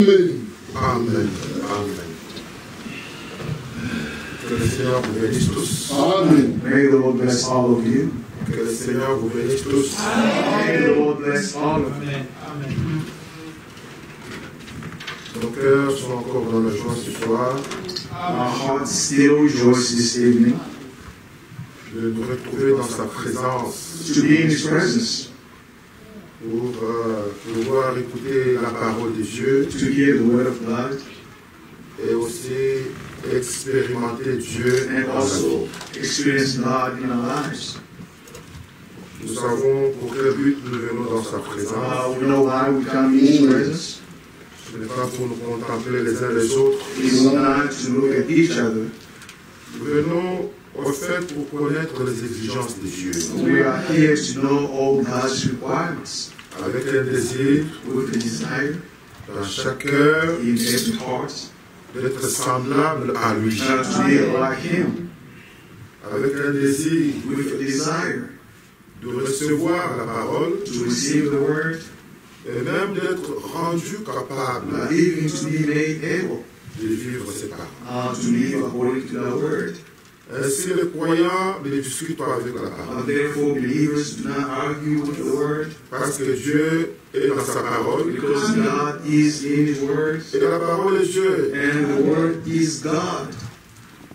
Amen. Amen. Que le Seigneur vous bénisse tous. Amen. May the Lord bless all of you. Que le Seigneur vous bénisse tous. May the Lord bless all of you. Amen. Nos cœurs sont encore dans la joie ce soir. Our hearts still rejoice this evening De nous retrouver dans sa présence. to be in His presence, Pour pouvoir écouter la parole de Dieu. to hear the word of God, Et aussi expérimenter Dieu and dans sa vie. also experience God in our lives. Nous savons pour quel but nous venons dans sa présence. We know why we come in His presence. Ce n'est pas pour nous contempler les uns les autres. It's not to look at each other. Nous venons au fait pour connaître les exigences de Dieu. We are here to know all God's requirements Avec un désir with a desire dans chaque cœur in every heart d'être semblable à lui. to be like Him, Avec un désir with a desire de recevoir la parole to receive the word, et même d'être rendu capable even to be made able de vivre ces paroles. to live according to the word. Ainsi, les croyants ne discutent pas avec la parole. Therefore, believers do not argue with the word, Parce que Dieu est dans sa parole. because God is in His word, Et la parole est Dieu. and the word is God.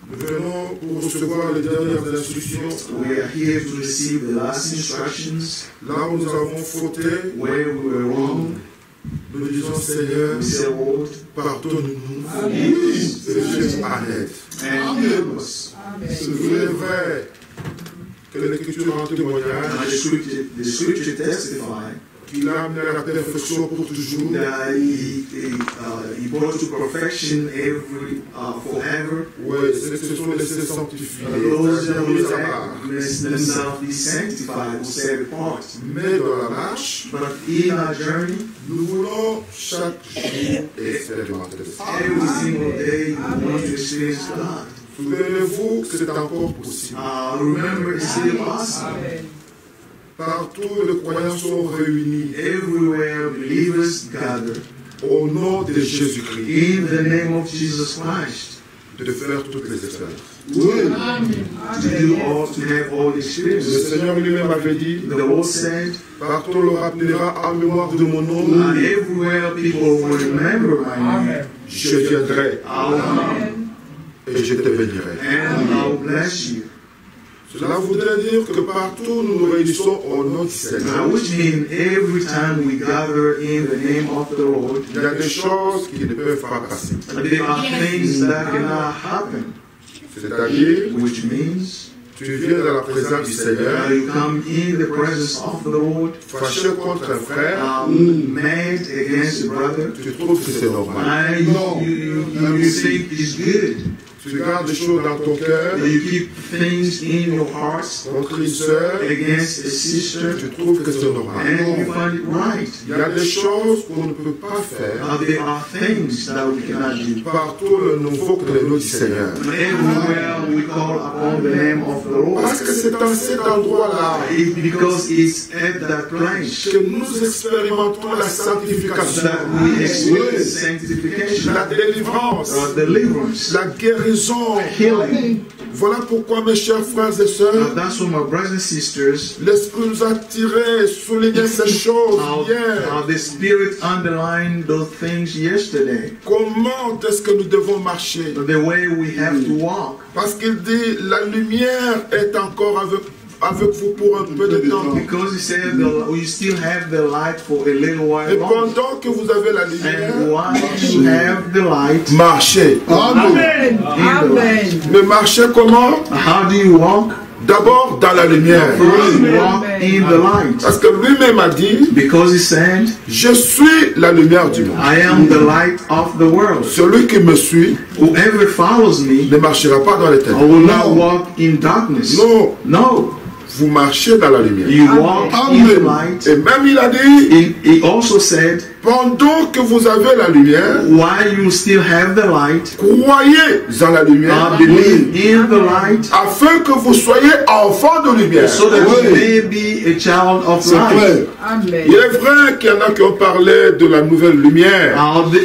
Nous venons pour recevoir les dernières instructions. We are here to receive the last instructions. Là où nous avons fauté, Where we were wrong, nous disons Seigneur, we say, Lord, pardonne-nous. Et Dieu arrête. and help us. Il est vrai que l'Écriture en témoignage The scripture testify qu'il a amené à la perfection pour toujours. that he brought to perfection every forever. Oui, ce sont les sanctifiés. Those that Mis will à part. themselves be sanctified, will set apart. Mais dans la marche, But in our journey, nous voulons chaque jour expérimenter ça. every single day, we want to experience God. Souvenez-vous que c'est encore possible. Remember, it's still possible. Partout, les croyants sont réunis Everywhere believers gather au nom de Jésus-Christ in the name of Jesus Christ de faire toutes les expériences. to have all the Le experiences. Seigneur lui-même avait dit, The Lord said, partout on le rappellera en mémoire de mon nom, and everywhere people will remember my name, je viendrai I'll come et je te bénirai. and I'll bless you. Cela voudrait dire que partout nous nous réunissons au nom du Seigneur. Which means every time we gather in the name of the Lord, Il y a des choses qui ne peuvent pas passer. there are things that cannot happen. C'est-à-dire, Which means tu viens dans la présence du Seigneur, you come in the presence of the Lord, fâché contre un frère, mad against a brother, tu trouves que c'est normal. and you think it's good. Tu gardes des choses dans ton cœur You keep things in your hearts contre une sœur, against a sister, tu trouves que c'est normal. and you find it right. Il y a des choses qu'on ne peut pas faire. There are things that we cannot do. Partout, le nouveau que le nom du Seigneur. Everywhere we call upon the name of the Lord, Parce que c'est dans cet endroit-là because it's at that place que nous expérimentons la sanctification, that we experience sanctification, la délivrance, deliverance, la guérison. healing. Voilà pourquoi, mes chers frères et sœurs, That's what my brothers and sisters, l'Esprit nous a tirés, souligné ces choses hier. the Spirit underlined those things yesterday. Comment est-ce que nous devons marcher? The way we have to walk. Parce qu'il dit, la lumière est encore avec vous pour un peu de temps. Because he said we still have the light for a little while Et longer. pendant que vous avez la And lumière, while you have the light, marchez. Amen. Amen. Mais marchez comment? how do you walk? D'abord dans la lumière. First, walk in the light. Parce que lui-même a dit, Because he said, je suis la lumière du monde. I am the light of the world. Celui qui me suit Whoever follows me, ne marchera pas dans les I ténèbres. will not walk in darkness. Non, No, vous marchez dans la lumière. you walk in the light. Et même il a dit, He also said, pendant que vous avez la lumière, while you still have the light, croyez en la lumière, believe in the light, afin que vous soyez enfants de lumière. so that you may be a child of C'est light. clair. Amen. Il est vrai qu'il y en a qui ont parlé de la nouvelle lumière,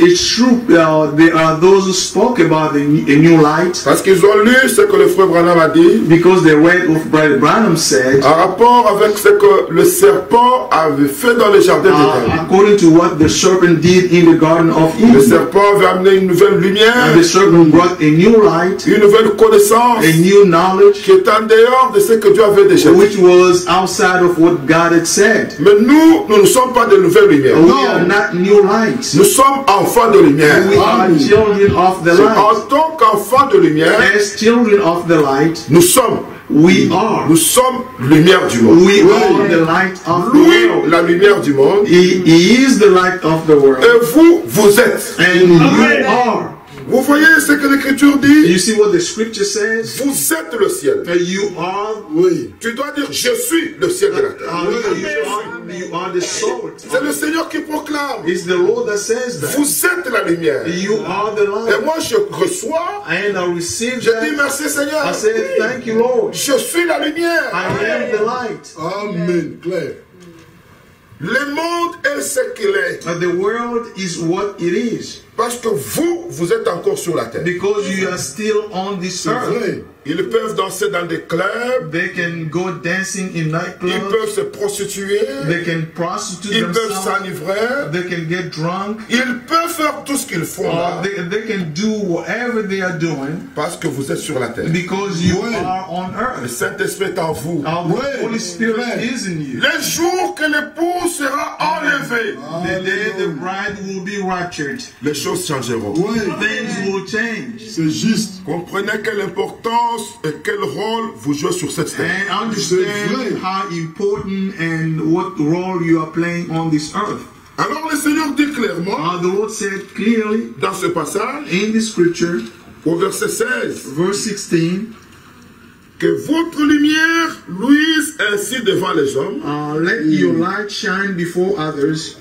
It's true, there are those who spoke about a new light parce qu'ils ont lu ce que le frère Branham a dit, because they read what Brother Branham said, en rapport avec ce que le serpent avait fait dans le jardin d'Éden. according to what the serpent did in the Garden of Le Eden. serpent avait amené une nouvelle lumière, And the serpent brought a new light, une nouvelle connaissance a new knowledge, qui est en dehors de ce que Dieu avait déjà dit. which was outside of what God had said. Mais nous ne sommes pas de nouvelles lumières. We are not new lights. Nous sommes enfants de lumière. We are children of the light. En tant qu'enfants de lumière, As children of the light, nous sommes Nous sommes lumière du monde. We are the light of the Lui, world. la lumière du monde. He is the light of the world. Et vous, vous êtes. And you are. Vous voyez ce que l'Écriture dit? You see what the scripture says? Vous êtes le ciel. You are. Oui. Tu dois dire, je suis le ciel de la terre. You are the salt. C'est le Seigneur qui proclame. It's the Lord that says that. Vous êtes la lumière. You are the light. Et moi, je reçois. And I receive Je dis that. merci Seigneur. I say thank you, Lord. Je suis la lumière. I am the light. Amen. Claire. Le monde est ce qu'il est. The world is what it is. Parce que vous êtes encore sur la terre. Because you are still on this earth. Vrai. Ils peuvent danser dans des clubs. They can go dancing in Ils nightclubs. peuvent se prostituer. They can prostitute Ils peuvent themselves. s'enivrer. They can get drunk. Ils peuvent faire tout ce qu'ils font là. They can do whatever they are doing Parce que vous êtes sur la terre. because you Ouais. are on Le earth. Saint-Esprit est en vous. The Holy Spirit Ouais. is in you. Les jours que l'époux sera enlevé, The day the bride will be raptured, les choses changeront. Oui. things will change. C'est juste. Comprenez quelle importance et quel rôle vous jouez sur cette terre. And understand vrai. how important and what role you are playing on this earth. Alors le Seigneur dit clairement The Lord said clearly dans ce passage, in the scripture, au verset 16, verse 16, que votre lumière luise ainsi devant les hommes, let your light shine before others,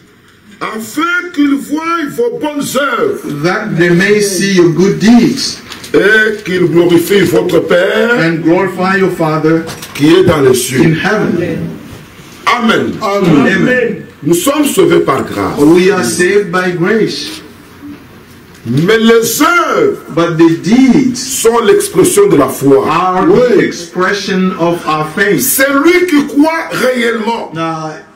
afin qu'ils voient vos bonnes œuvres that they may see your good deeds et qu'ils glorifient votre Père and glorify your Father qui est dans les in cieux. heaven. Amen. Amen. Amen. Nous sommes sauvés par grâce. We are saved by grace, Mais les œuvres but the deeds sont l'expression de la foi. are the expression of our faith. Celui qui croit réellement,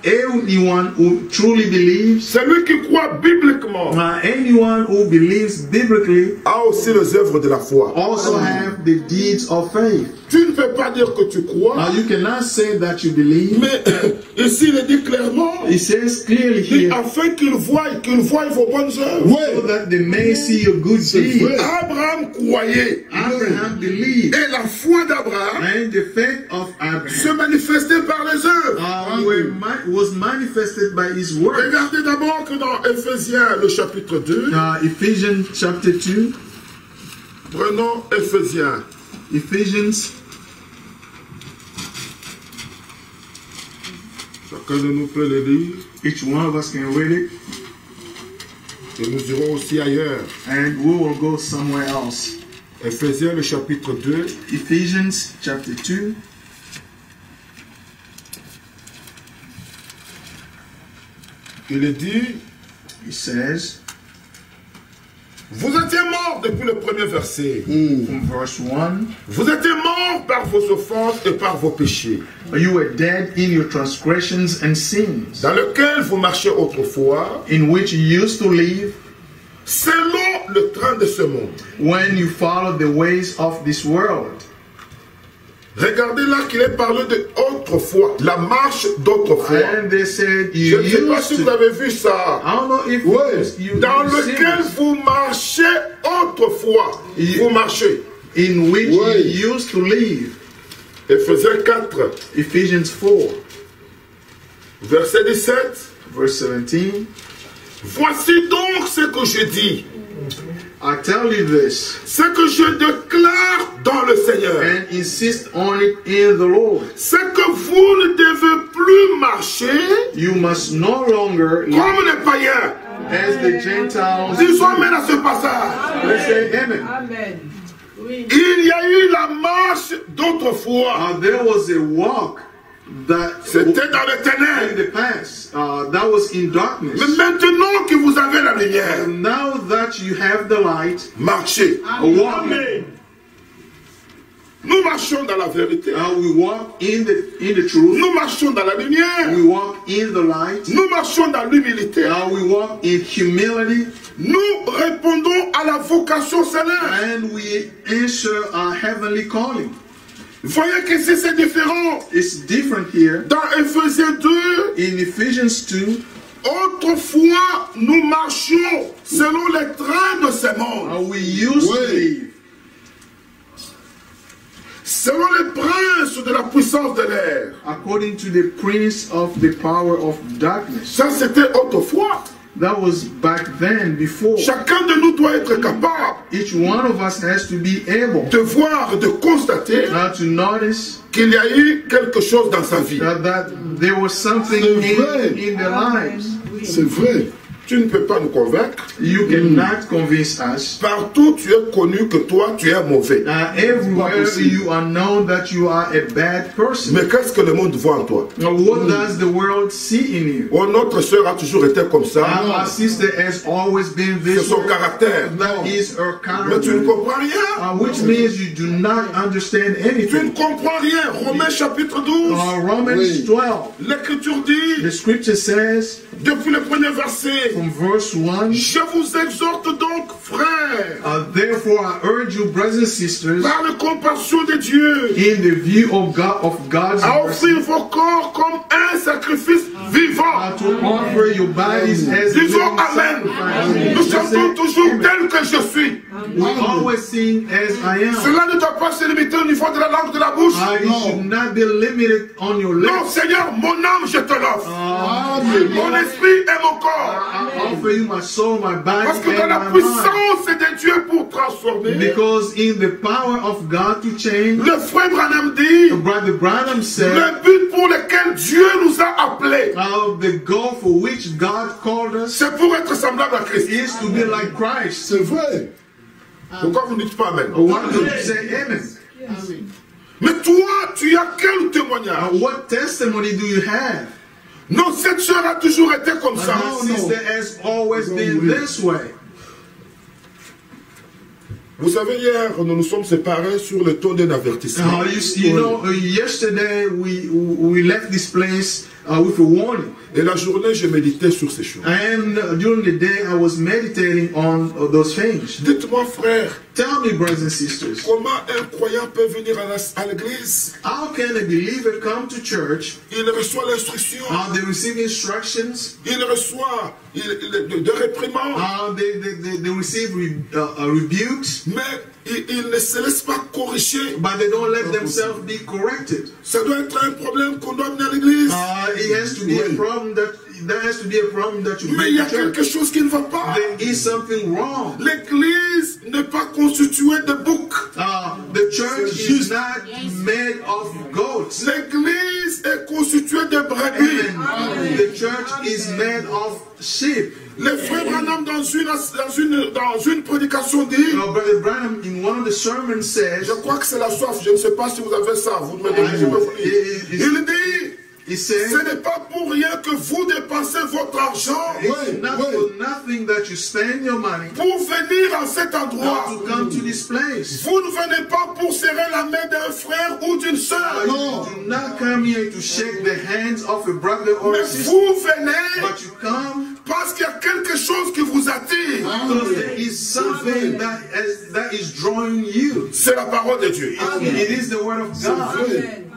Anyone who truly believes, celui qui croit bibliquement, anyone who believes biblically, a aussi les œuvres de la foi. also have the deeds of faith. Tu ne peux pas dire que tu crois, You cannot say that you believe. mais ici il est dit clairement, It says clearly dit, here, afin qu'ils voient vos bonnes œuvres. so that they may see your good deeds. Abraham croyait, Abraham believed, et la foi d'Abraham and the faith of se Abraham manifestait par les œuvres. was manifested by his word. Regardez d'abord que dans Éphésiens, le chapitre 2, Ephesians chapter 2, prenons Éphésiens, Ephesians, chacun de nous peut le lire, each one of us can read it, et nous irons aussi ailleurs. and we will go somewhere else. Éphésiens, le chapitre 2, Ephesians chapter 2, il est dit, it says, vous étiez morts depuis le premier verset. from verse 1, Vous étiez morts par vos offenses et par vos péchés, you were dead in your transgressions and sins, dans lesquels vous marchiez autrefois, in which you used to live selon le train de ce monde. when you followed the ways of this world. Regardez là qu'il est parlé de autrefois, la marche d'autrefois. And they said, Je you ne sais pas used si vous to. avez vu ça. I don't know if you Dans you've lequel seen vous marchez autrefois. Vous marchez. it, in which Ouais. you used to live. Éphésiens 4, Ephesians 4, verset 17. verse 17. Voici donc ce que je dis, I tell you this, ce que je déclare dans le Seigneur. and insist on it in the Lord. C'est que vous ne devez plus marcher You must no longer live comme les païens. as the Gentiles. Disons amen à ce passage. Let's say amen. Amen. Oui. Il y a eu la marche d'autrefois. There was a walk that C'était dans les in ténèbres. the past that was in darkness. Mais maintenant que vous avez la lumière, Now that you have the light, marchez. walk. Nous marchons dans la vérité. We walk in the truth. Nous marchons dans la lumière. We walk in the light. Nous marchons dans l'humilité. We walk in humility. Nous répondons à la vocation céleste. And we answer our heavenly calling. Voyez que c'est différent. It's different here. Dans Ephésiens 2, In Ephesians 2, autrefois, nous marchions selon les trains de ce monde. we used to live Selon les princes de la puissance de l'air. according to the prince of the power of darkness. Ça, c'était autrefois. That was back then, before. Chacun de nous doit être capable Each one of us has to be able de voir, de constater to notice qu'il y a eu quelque chose dans sa vie. that there was something in their lives. C'est vrai. Tu ne peux pas nous convaincre. You cannot convince us. Partout, tu es connu que toi, tu es mauvais. Everywhere you are known that you are a bad person. Mais qu'est-ce que le monde voit en toi? What does the world see in you? Oh, notre sœur a toujours été comme ça. Our sister has always been C'est this son way. caractère. That is her Mais tu ne character. comprends rien. Which means you do not understand Tu ne anything. comprends rien. Romains chapitre 12. Romans 12, L'Écriture dit, the scripture says, depuis le premier verset, from verse 1, je vous exhorte donc, frères, therefore I urge you, brothers and sisters, par la compassion de Dieu, in the view of God's à mercy, offrir vos corps comme un sacrifice vivant. to offer your bodies as a Disons living Amen. sacrifice. Nous Let's chantons say toujours amen. tel que je suis. We always sing as I am. Cela ne doit pas se limiter au niveau de la langue de la bouche. It should not be limited on your Non, lips. Seigneur, mon âme, je te l'offre. Mon esprit et mon corps. I offer you my soul, my body, Parce que dans and la my mind. puissance de Dieu pour transformer, Because in the power of God to change, le frère Branham dit, Brother Branham said, le but pour lequel Dieu nous a appelés, the goal for which God called us c'est pour être semblable à Christ. is to be like Christ. C'est vrai. Pourquoi vous ne dites pas Amen? Why don't you say amen? Mais toi, tu as quel témoignage? What testimony do you have? Non, cette sœur a toujours été comme ça. My sister has always been this way. Vous savez, hier, nous nous sommes séparés sur le ton d'un avertissement. You know, yesterday we left this place with a warning. Et la journée, je méditais sur ces choses. And during the day, I was meditating on those things. Dites-moi, frère, Tell me, brothers and sisters, comment un croyant peut venir à l'église? how can a believer come to church? Il reçoit l'instruction, They receive instructions, il reçoit de réprimandes, they receive rebukes, mais il ne se laisse pas corriger. but they don't let themselves be corrected. Ça doit être un problème qu'on doit amener à l'église. It has to be a problem that you Mais il y bring a to church. quelque chose qui ne va pas. There is something wrong. L'église n'est pas constituée de boucs. The church is not made of goats. L'église est constituée de brebis. The church is made of sheep. Le frère Branham dans une prédication dit, Brother Branham in one of the sermons says, je crois que c'est la soif, je ne sais pas si vous avez ça, vous me donnez, je vais vous lire. Il dit, he said, ce n'est pas pour rien que vous dépensez votre argent it's not for nothing that you spend your money pour venir à cet endroit. to come to this place. Vous ne venez pas pour serrer la main d'un frère ou d'une sœur. You do not come here to shake the hands of a brother or a Mais sister, vous venez but you come parce qu'il y a quelque chose qui vous attire. because there is something that is drawing you. C'est la parole de Dieu. It is the word of God.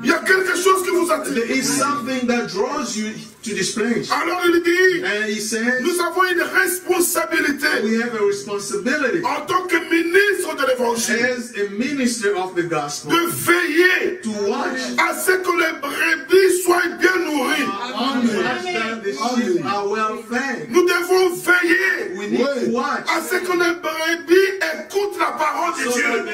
Il y a quelque chose qui vous There attire. is something that draws you to this place. Alors il dit, And he says, nous avons une responsabilité we have a responsibility en tant que ministre de l'évangile as a minister of the gospel de veiller to watch à ce que les brebis soient bien nourries. that the sheep are well fed. Nous devons veiller We we need to watch. À ce que les brebis écoutent la parole de So Dieu. that the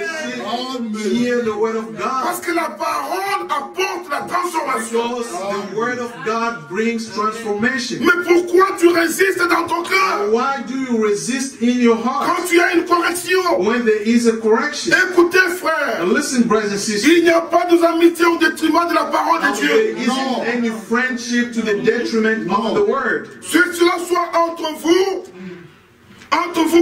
sheep hear the word of Parce God. que la parole apporte la transformation. Because the word of God brings transformation. Mais pourquoi tu résistes dans ton cœur Why do you resist in your heart quand tu as une correction? when there is a correction? Écoutez, frère, Listen, brothers and sisters. il n'y a pas d'amitié au détriment de la parole de There Dieu. isn't any friendship to the detriment of the word. Que cela soit entre vous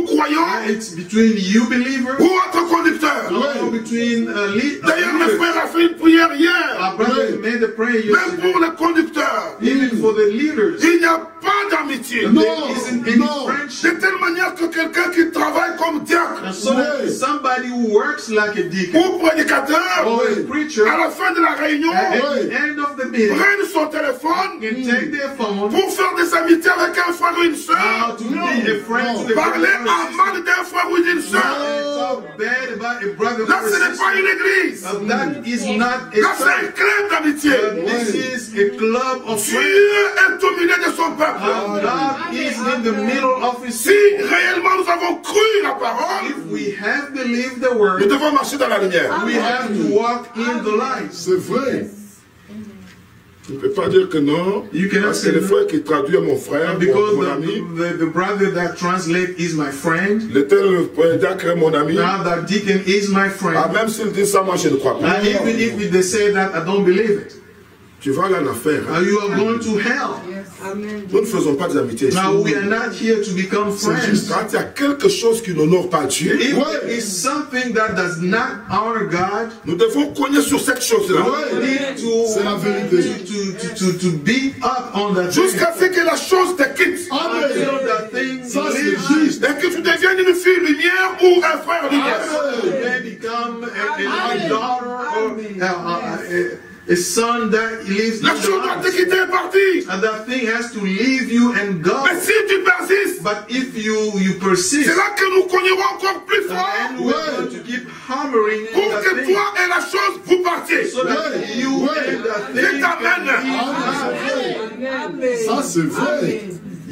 croyants It's between you believers ou entre conducteurs. or between D'ailleurs, le leaders. frère a fait une prière hier. Our brother made the prayer Même yesterday. pour les conducteurs, Even for the leaders, il n'y a pas d'amitié. there isn't any friendship. De telle manière que quelqu'un qui travaille comme diacre So that somebody who works like a deacon ou prédicateur, or a preacher, à la fin de la réunion, at the end of the meeting, prenne son téléphone can take their phone pour faire des amitiés avec un frère ou une soeur, to be a friend to the parler brother or à mal d'un frère ou d'une sister. soeur. Talk bad about a brother Là, or ce n'est pas sister. une église. That is not Là, a c'est un church. club d'amitié. This is a club of Dieu friends. est au milieu de son peuple. God is in the middle of his Si people. réellement nous avons cru la parole, If we have believed the nous word, devons marcher dans la lumière. we have to walk in the light. C'est vrai. Tu ne peux pas dire que non, You cannot parce que say le no. frère qui traduit est mon frère, Because mon ami, the brother that translates is my friend. le tel diacre est mon ami. Now that deacon is my Ah, friend. même s'il dit ça, moi je ne crois pas. And even if they say that, I don't believe it. Tu vas aller en enfer. You are going to hell. Amen. Nous ne faisons pas des amitiés. Now we are not here to become friends. Quand il y a quelque chose qui n'honore pas Dieu, If there is something that does not honor God, nous devons cogner sur cette chose-là. we need C'est la vérité. to beat up on that thing Jusqu'à ce que la chose te quitte. until that thing Ça, c'est leaves juste. Et que tu deviennes une fille lumière ou un frère lumière. you may become a daughter or a son that lives in La chose the doit te light. quitter et partir. And that thing has to leave you and go. Mais si tu persistes, But if you persist, c'est là que nous cognerons encore plus fort and we're going to keep hammering on pour that que thing toi et la chose vous partiez. so that you and that thing can leave. Amen. Ça, c'est vrai.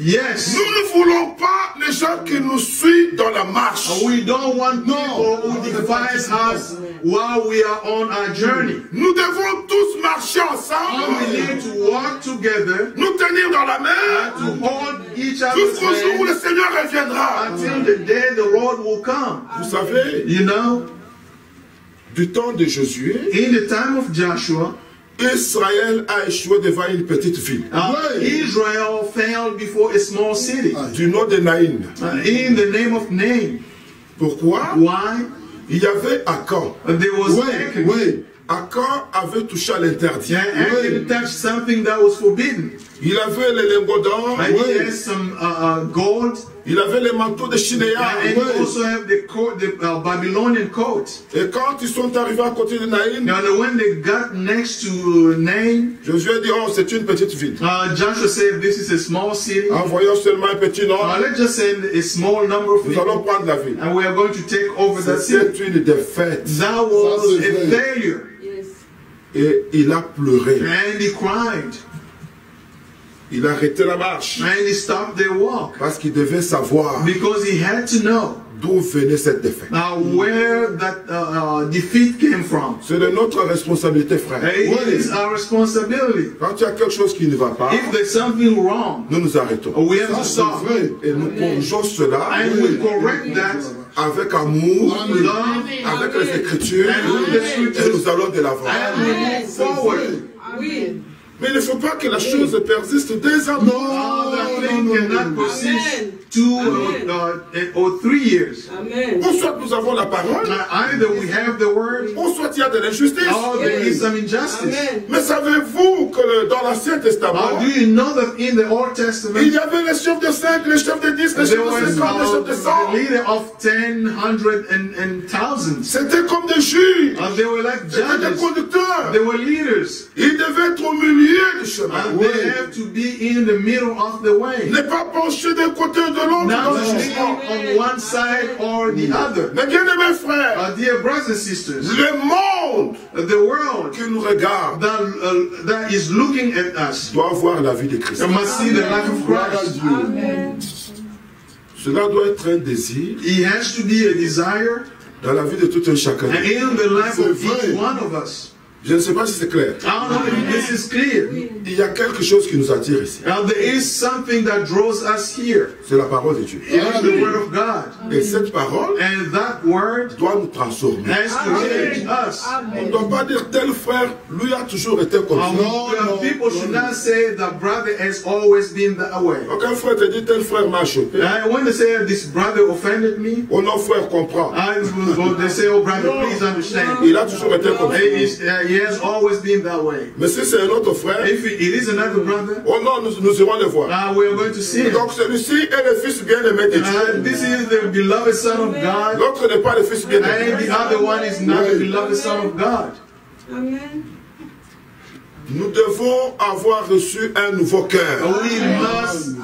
Yes. Nous ne voulons pas les gens qui nous suivent dans la marche. We don't want people who define us while we are on our journey. Nous devons tous marcher We ensemble, need to walk together, nous tenir dans la main, to hold each other's jusqu'au jour où le hand Seigneur reviendra. until the day the Lord will come. Vous savez, You know, du temps de Josué, in the time of Joshua, Israël a échoué devant une petite ville Israel failed before a small city du nom de Naïn. in the name of name. Pourquoi? Why? Il y avait Akan. There was Oui, Achan. oui. Akan avait touché à l'interdit. Achan touched something that was forbidden. Il avait les lingots d'or, And he has some gold, il avait les manteaux de Shinéa. and he also have the coat, the Babylonian coat. Et quand ils sont arrivés à côté de Naïn, Now, when they got next to Nain, Josué dit, oh, c'est une petite ville. Joshua said, "This is a small city. Envoyons seulement un petit nombre, Let's just send a small number of nous people, allons prendre la ville. and we are going to take over that city." C'était une défaite. That was Ça, c'est a vrai. failure, Yes. Et il a pleuré. and he cried, Il a arrêté la marche. and he stopped their walk Parce qu'il devait savoir because he had to know d'où venait cette défaite. where that defeat came from. C'est de notre responsabilité, frère. It is our responsibility. Quand il y a quelque chose qui ne va pas, If there's something wrong, nous nous arrêtons. we have Ça, to c'est stop, vrai. Et nous corrigeons cela and we correct that avec amour, with love, avec les Écritures, et nous allons de l'avant. and we move forward. Oui. Mais il ne faut pas que la chose persiste 2 ans. All that thing cannot persist 2 or 3 years. Amen. Ou soit nous avons la parole, Either we have the word, ou soit il y a de l'injustice. or there is some injustice. Amen. Mais savez-vous que dans l'Ancien Testament, Do you know that in the Old il Testament, y avait les chefs de 5, les chefs de 10, les chefs there de was 50, les chefs de 100. the leader of 10, 100, and thousands. C'était comme des juges. They were like C'était des judges. conducteurs. They were leaders. Ils devaient être au milieu du chemin. And they have to be in the middle of the way. Ne pas pencher d'un côté ou de l'autre Not dans le to be jugement. on one side or the other. Mais bien aimés frères, Dear brothers and sisters, le monde the world qui nous regarde that is looking at us doit voir la vie de Christ. must see the life of Gloire à Christ. Dieu. Amen. Cela doit être un désir It has to be a desire dans la vie de tout un chacun. and in the life of vrai. each one of us. Je ne sais pas si c'est clair. I don't know if this is clear. Il y a quelque chose qui nous attire ici. Now there is something that draws us here. C'est la parole de Dieu. It is the word of God. Et cette parole And that word doit nous transformer. has to change us. On ne doit pas dire tel frère, lui a toujours été comme ça. People should not say that brother has always been that way. Aucun frère te dit tel frère m'a chopé. When they say this brother offended me, Oh non frère, comprends. they say, oh brother, please understand. Il a toujours été comme ça. He has always been that way. Mais si c'est un autre frère, If it is another brother, oh non, nous irons le voir. we are going to see him. Donc celui-ci est le fils bien-aimé de Dieu. This is the beloved Son of God, L'autre n'est pas le fils and bien-aimé. the other one is not the beloved Son of God. Amen. Nous devons avoir reçu un nouveau cœur. We must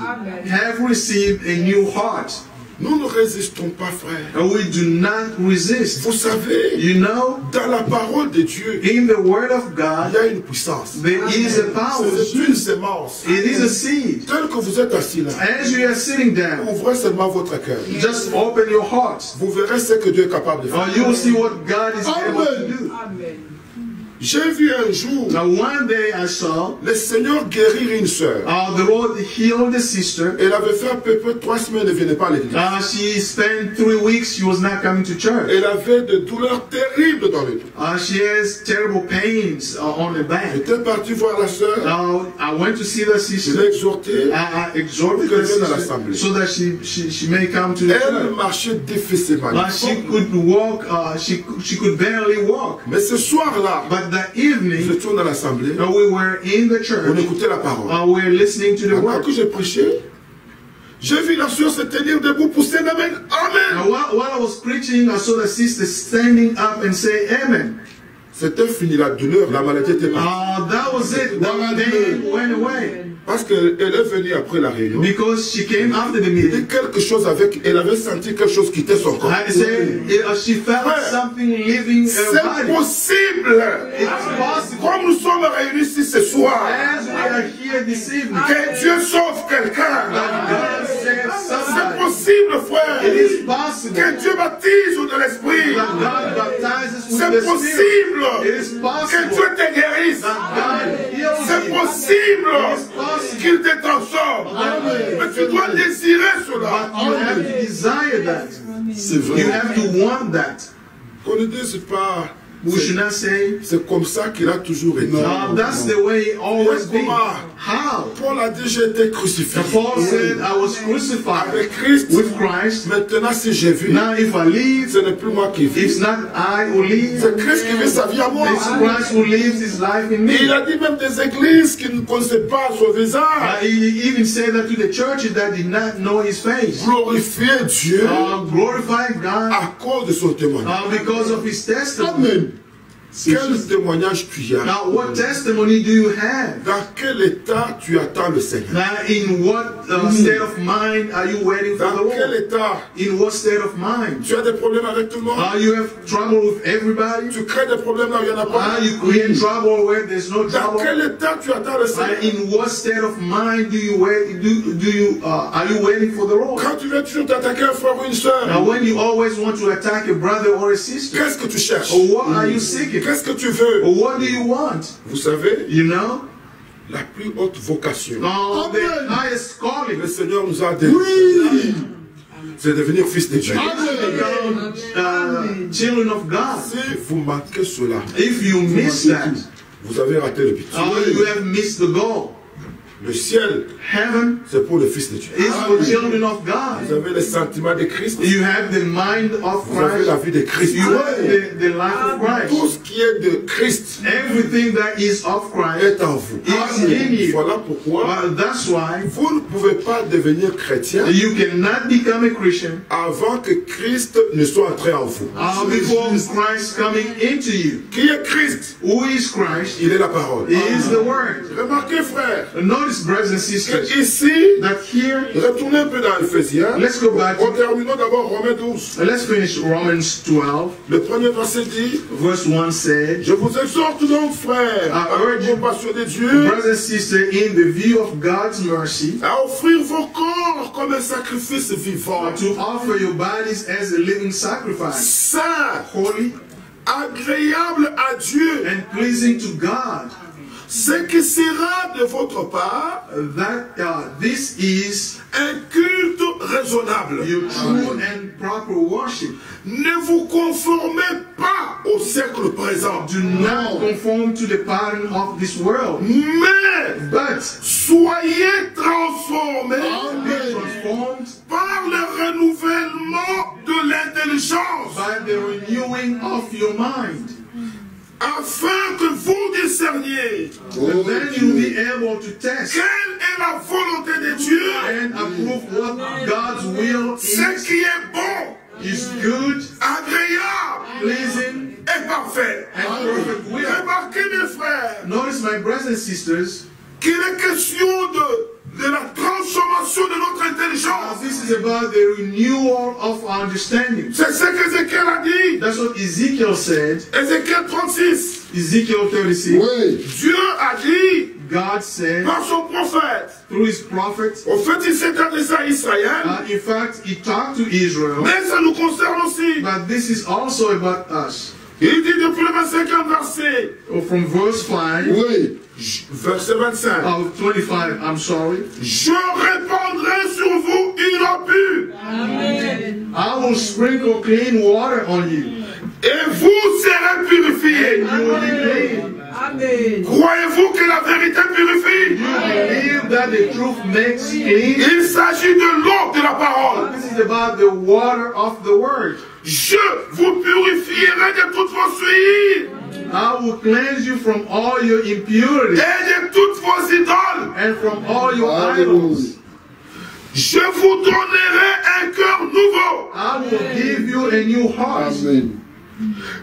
have received a new heart. Nous ne résistons pas, frère. We do not resist. Vous savez, You know, dans la parole de Dieu, in the Word of il God, y a une puissance. there is a power. C'est une sémence. It is a seed. Tel que vous êtes assis là, As you are sitting down, ouvrez seulement votre cœur. just open your heart. Vous verrez ce que Dieu est capable de faire. You will see what God is able to do. Amen. J'ai vu un jour Now, one day I saw le Seigneur guérir une sœur. the Lord healed a sister. Elle avait fait à peu près 3 semaines, elle ne venait pas à l'église. She spent 3 weeks, she was not coming to church. Elle avait de douleurs terribles dans le dos. She has terrible pains on her back. J'étais parti voir la sœur. I went to see the Je l'ai sister. exhortée. I exhorted Qu'elle the vienne à sister l'assemblée. so that she may come to the Elle church. marchait difficilement. She could walk, she could barely walk. Mais ce soir-là, But that evening, je tourne à l'assemblée. we were in the On church. écoutait la parole. We were listening to the Pendant word. que j'ai prêché, j'ai vu la sœur se tenir debout pour say Amen. Amen. While I was preaching, I saw the sister standing up and say Amen. C'était fini la douleur, la maladie était partie. That was it. The pain went away. Parce qu'elle est venue après la réunion. Because she came after the Et meeting. quelque chose avec, elle avait senti quelque chose quitter son corps. I said, she felt something leaving her C'est body. possible. It's possible. Comme nous sommes réunis ici ce soir, As we are here this evening, que Dieu sauve quelqu'un. God saves C'est somebody. possible, frère. It is possible Que Dieu baptise de l'esprit. that God baptizes with C'est the Spirit. possible. It is Que possible Dieu te guérisse. that God heals C'est you. possible It is possible. qu'il te transforme. Mais tu dois désirer cela. But you have to desire that. C'est vrai. You have to want that. Qu'on ne dise pas, We should not say, c'est comme ça qu'il a toujours été. that's the way it always been. Comment? How? Paul a dit, j'ai été crucifié. Paul said, I was crucified Avec Christ. with Christ. Maintenant, si j'ai vu, Now if I live, ce n'est plus moi qui vis. it's not I who live. C'est Christ qui vit sa vie à moi. It's Christ who lives his life in Et il me. a dit même des églises qui ne connaissaient pas son visage. He even said that to the churches that did not know his face. Glorifier Dieu Glorify God à cause de son témoignage. because of his testimony. Amen. Quel témoignage tu as? Now, what testimony do you have? Dans quel état tu attends le Seigneur? Now, in what state of mind are you waiting for the Dans quel Lord? état? In what state of mind? Tu as des problèmes avec tout le monde? You have trouble with everybody? Tu crées des problèmes là où il n'y en a pas? You create trouble where there's no Dans trouble? quel état tu attends le Seigneur? In what state of mind do you wait? Are you waiting for the Lord? Quand tu veux toujours t'attaquer un frère ou une soeur, Now, when you always want to attack a brother or a sister, qu'est-ce que tu cherches? what are you seeking? Qu'est-ce que tu veux? What do you want? Vous savez, You know? la plus haute vocation, The highest calling le Seigneur nous a donné, c'est devenir fils de Dieu. children of God. Si vous manquez cela, If you miss that, vous avez raté le but. you have missed the goal. Le ciel, Heaven c'est pour le fils de Dieu. is for children of Vous God. avez les sentiments de Christ, You have the mind of vous avez la Christ. vie de Christ. You have the life of Tout Christ. ce qui est de Christ Everything that is of Christ est en vous. is in you. Voilà pourquoi That's why vous ne pouvez pas devenir chrétien you cannot become a Christian avant que Christ ne soit entré en vous. before Christ coming into you. Qui est Christ? Who is Christ? Il est la parole. He is the Word. Remarquez, frère, Notice, brothers and que sisters, ici, that here, retournez un peu dans Ephésiens. let's go back. Terminons d'abord Romains 12. Let's finish Romans 12. Le premier verset dit, Verse 1 said, je vous exhorte donc, frères, I urge avec compassion de Dieu, brothers and sisters, in the view of God's mercy, à offrir vos corps comme un sacrifice vivant, to offer your bodies as a living sacrifice, saint, holy agréable à Dieu, and pleasing to God. ce qui sera de votre part That this is un culte raisonnable. your true and proper worship. Ne vous conformez pas au siècle présent, Do not conform to the pattern of this world, mais but soyez transformés be transformed par le renouvellement de l'intelligence, by the renewing of your mind. afin que vous discerniez And then you'll be able to test quelle est la volonté de Dieu, and approve what God's will ce qui est bon, is good, agréable pleasing, et parfait. and perfect will. Remarquez mes frères Notice, my brothers and sisters, qu'il est question de la transformation de notre intelligence. this is about the renewal of our understanding. C'est ce qu'Ézéchiel a dit. That's what Ezekiel said. Ézéchiel 36. Ezekiel 36. Oui. Dieu a dit God said par son prophète. through his prophet. Au fait, il s'est adressé à Israël, In fact, he talked to Israel, mais ça nous concerne aussi. but this is also about us. Il dit depuis le 25e verset, From verse 5 Oui. verset 25, of 25, I'm sorry. je répandrai sur vous une eau pure, Amen. I will sprinkle clean water on you, et vous serez purifiés. you will be clean. Amen. Croyez-vous que la vérité purifie? Believe that the truth makes clean. Il s'agit de l'eau de la parole. This is about the water of the word. Je vous purifierai de toutes vos souillures I will cleanse you from all your impurities et de toutes vos idoles. and from all your Alléluia. idols. Je vous donnerai un cœur nouveau. I will give you a new heart Amen.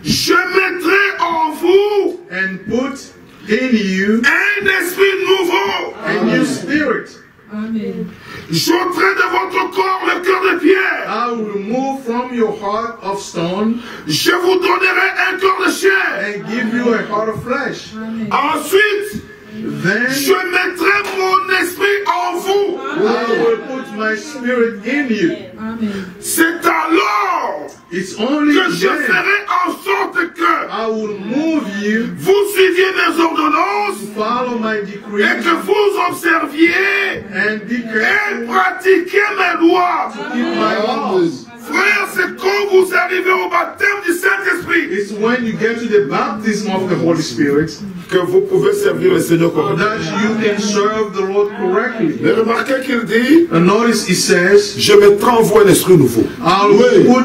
Je mettrai en vous and put in you un esprit nouveau. a new spirit. Amen. J'ôterai de votre corps le cœur de pierre. I will remove from your heart of stone Je vous donnerai un cœur de chair. and give you a heart of flesh. Ensuite, Then je mettrai mon esprit en vous. I will put my spirit in you. Amen. C'est alors It's only que je then ferai en sorte que I will move you vous suiviez mes ordonnances to follow my et decrees que vous observiez and be et careful pratiquiez mes lois. to keep my laws. Frère, c'est quand vous arrivez au baptême du Saint-Esprit It's when you get to the baptism of the Holy Spirit que vous pouvez servir le Seigneur correctement. that you can serve the Lord correctly. Mais remarquez qu'il dit, And notice it says, je mettrai en vous un esprit nouveau. I will put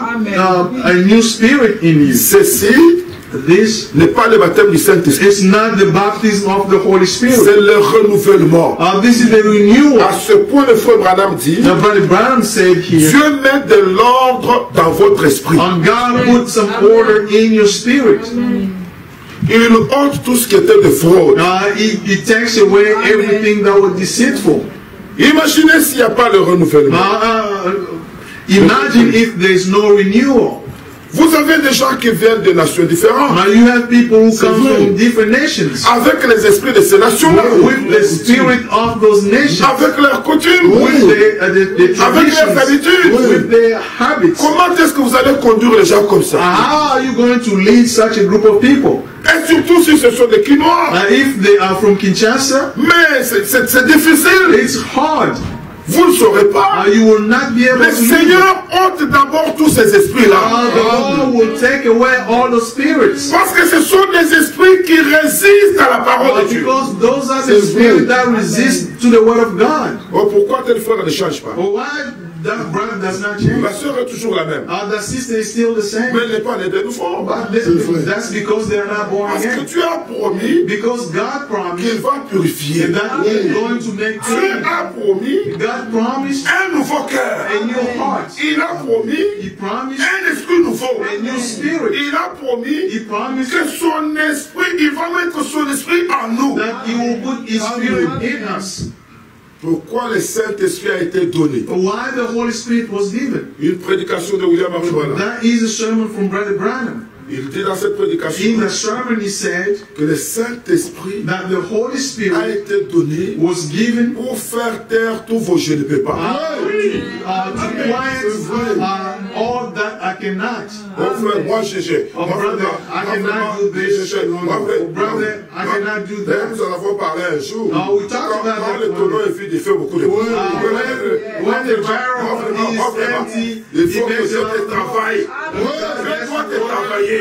a new spirit in you. Ceci This n'est pas le baptême du Saint-Esprit, is not the baptism of the Holy Spirit. c'est le renouvellement. This is the renewal. À ce point, le frère Branham dit, Now, Brother Brown said here, Dieu met de l'ordre dans votre esprit. God put some order in your spirit. Il ôte tout ce qui était de fraude. He takes away everything that was deceitful. Imaginez s'il n'y a pas le renouvellement. Imagine if there is no renewal. Vous avez des gens qui viennent de nations différentes, Now you have people who come vrai. from different nations avec les esprits de ces nations-là, with the spirit of those nations, avec leurs coutumes, with the avec leurs traditions, habitudes. with their habits. Comment est-ce que vous allez conduire les gens comme ça? How are you going to lead such a group of people? Et surtout si ce sont des Quinois. If they are from Kinshasa, Mais c'est difficile. it's hard. Vous ne saurez pas. You will not be able Le to lead. Seigneur ôte d'abord tous ces esprits-là. The Lord will take away all the spirits. Parce que ce sont des esprits qui résistent à la parole de Dieu. Because those are the spirits that resist to the word of God. Oh, pourquoi tel frère ne change pas? Why that brother does not change? Ma soeur est toujours la même. The sister is still the same. Mais elle n'est pas née de nouveau. That's because they're not born Parce que again. tu as promis Because God qu'il promised va purifier. that He is going to make Dieu clean. a promis God promised un nouveau cœur. a new heart. Il a promis He promised un esprit nouveau. a new spirit. Il a promis He promised que son esprit, il va mettre son esprit en nous. that He will put His spirit in us. Pourquoi le Saint-Esprit a été donné? Why the Holy Spirit was given? Une prédication de William Henry Branham. That is a sermon from Brother Branham. Il dit dans cette In prédication the sermon, he said que le Saint-Esprit that the Holy a Spirit été donné was given pour faire taire tous vos je ne peux pas. to quiet all that I cannot. Mon frère, moi j'ai. Oh, brother, I cannot do this. Oh, brother, I cannot do that. Nous en avons parlé un jour. Oh, we talked about Quand that le tonneau est vide, il fait beaucoup de bruit. when the barrel is empty, il faut it que makes Dieu a lot te of travaille. Fais-toi te travailler.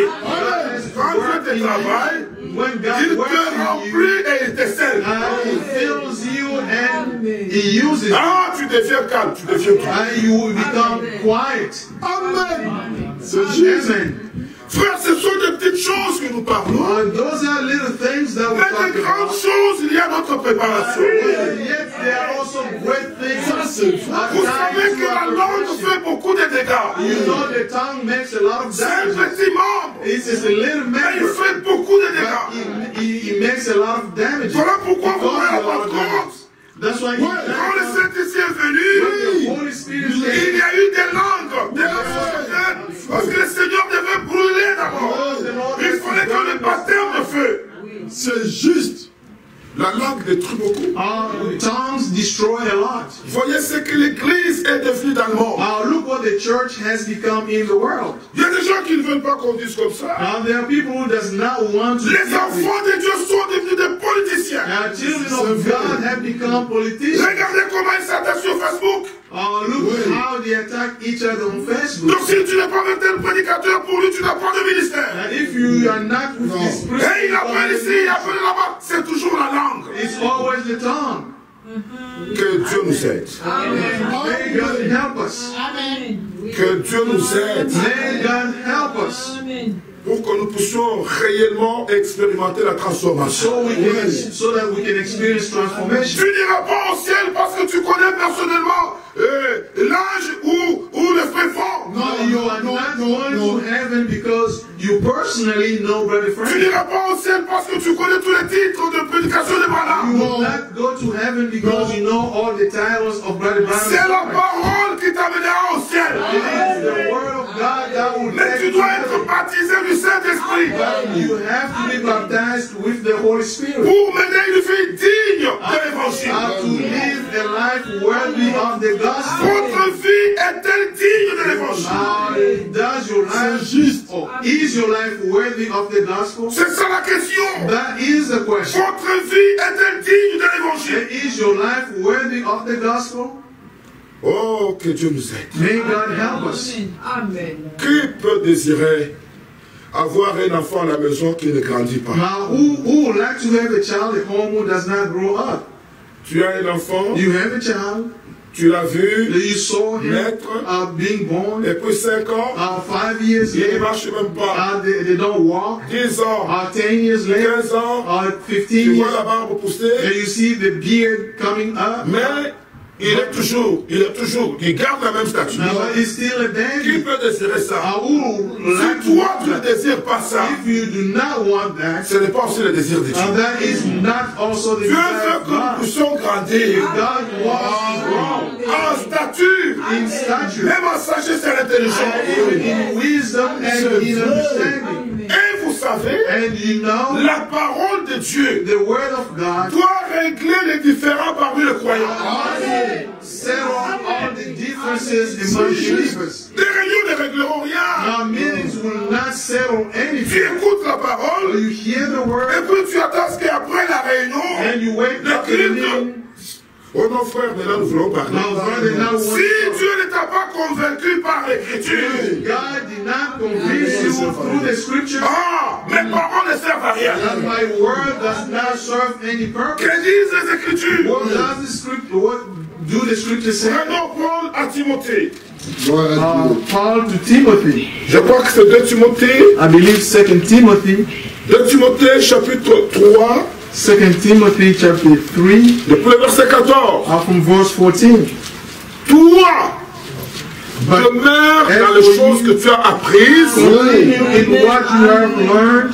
Quand Dieu te travaille, when il God works te in you, remplit et il te scelle. He fills you and He uses you. Ah, tu deviens calme, tu deviens tout. And you will become quiet. Amen. C'est juste. Amen. Frère, ce sont des petites choses que nous parlons. Those are little things that we Mais talk des grandes about. choses, il y a notre préparation. Yet there are also great things. Vous savez que la langue fait beaucoup de dégâts. You know the tongue makes a lot of C'est un damage. petit membre, It's just a little mais il member, fait beaucoup de but dégâts. he makes a lot of damage. Voilà pourquoi vous Causes voyez a lot of votre damage. compte. That's why Quand le Saint-Esprit est venu, the Holy Spirit il y a eu des langues, des langues, parce que le Seigneur devait brûler d'abord. Il fallait que le baptême de feu. C'est juste. La langue détruit beaucoup. tongues destroy a lot. Voyez ce que l'Église est devenue dans le monde. Look what the church has become in the world. Il y a des gens qui ne veulent pas qu'on dise comme ça. There are people who does not want to. Les enfants de Dieu sont devenus des politiciens. Children of God have become politicians. Regardez comment ils s'attaquent sur Facebook. Look how they attack each other on Facebook. Donc si tu n'es pas un tel prédicateur, pour lui tu n'as pas de ministère. If you are not with this person, Et il appelle ici, il appelle là-bas. C'est toujours la langue. it's always the tongue. Que Dieu nous aide. May God help us. Que Dieu nous aide. May God help us. Pour que nous puissions réellement expérimenter la transformation. So that we can experience transformation. Tu n'iras pas au ciel parce que tu connais personnellement l'âge ou le fréfond. No, you are not going to heaven because you personally know Brother Tu Frank. n'iras pas au ciel parce que tu connais tous les titres de prédication de You Balaam. will not go to heaven because you know all the titles of Brother C'est la Brown. parole qui t'amènera au ciel. It is the word of God that will Mais tu take dois you. être baptisé du Saint-Esprit But you have to be baptized with the Holy Spirit. pour mener une vie digne de l'évangile. How to live a life worthy of the gospel. Votre vie est-elle digne de l'évangile? Does your life or is your life worthy of the gospel? C'est ça la question. That is the question. Votre vie est-elle digne de l'évangile? Is your life worthy of the gospel? Oh, que Dieu nous aide. May God help us. Qui peut désirer avoir un enfant à la maison qui ne grandit pas? Now, who would like to have a child at home who does not grow up? Tu as un enfant, You have a child, tu l'as vu you saw him naître, being born, et puis 5 ans, 5 years il ne later, marche même pas. they don't walk, 10 ans, 10 years later, 15 ans, 15 tu vois years, la barbe and pousser, you see the beard coming up, mais il garde la même statue. but he's still a Qui baby. peut désirer ça? Who like Si to toi want tu ne that? désires pas ça, If you do not want that, ce n'est pas aussi le désir de Dieu. that is not also the Dieu desire veut of que nous God. puissions grandir God wants to grow en stature, in stature, même en sagesse et en intelligence. in wisdom and in understanding. Et vous savez, And you know, la parole de Dieu the word of God doit régler les différends parmi les croyants. settle all the differences among believers. Les réunions ne régleront rien. Our meetings will not settle Tu anything. écoutes la parole, You hear the et word puis tu attends ce qu'après la réunion, and you wake le up in the culte. meeting. Oh non frère, mais là nous voulons parler. Now, brother, now Si Dieu ne t'a pas convaincu par l'écriture, God did not convince you through the scripture mes paroles ne servent à rien. that my word does not serve any purpose. Que disent les Écritures? What does the scripture? What do the scriptures say? Prenons Paul à Timothée. Paul to Timothy. Je crois que c'est 2 Timothée. I believe 2 Timothy. 2 Timothée chapitre 3, 2 Timothy chapter 3, depuis le verset 14. from verse 14. Toi, demeure dans les choses que tu as apprises. Continue in what you have learned.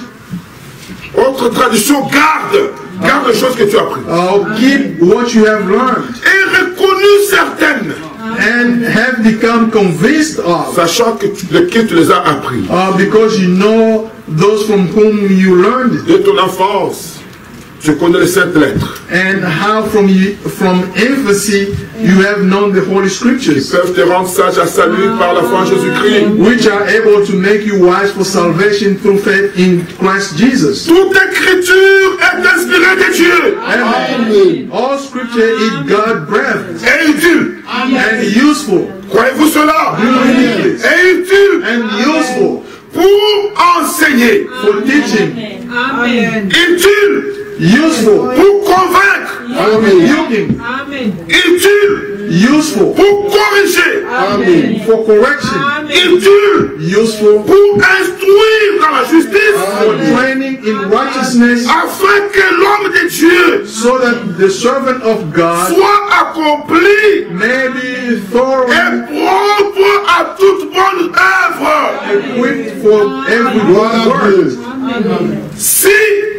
Autre tradition, garde les choses que tu as apprises. Keep what you have learned. Et reconnu certaines. And have have become convinced of. Sachant que tu les as appris. Because you know those from whom you learned it. De ton enfance, tu connais les saintes lettres. And how from infancy you have known the Holy Ils Scriptures. peuvent te rendre sage à salut par la foi en Jésus-Christ. Which are able to make you wise for salvation through faith in Christ Jesus. Toute écriture est inspirée de Dieu. Amen. All Scripture is God breathed Et utile. and useful. Croyez-vous cela? Amen. Et utile And useful pour enseigner. for teaching. Amen. Utile Useful pour convaincre. for rebuking. Amen. Utile Useful pour corriger. for correction. Utile Useful pour instruire dans la justice. for training in righteousness, Afin que l'homme de Dieu so that the servant of God soit accompli may be thoroughly et propre à toute bonne œuvre. equipped for every good work. Si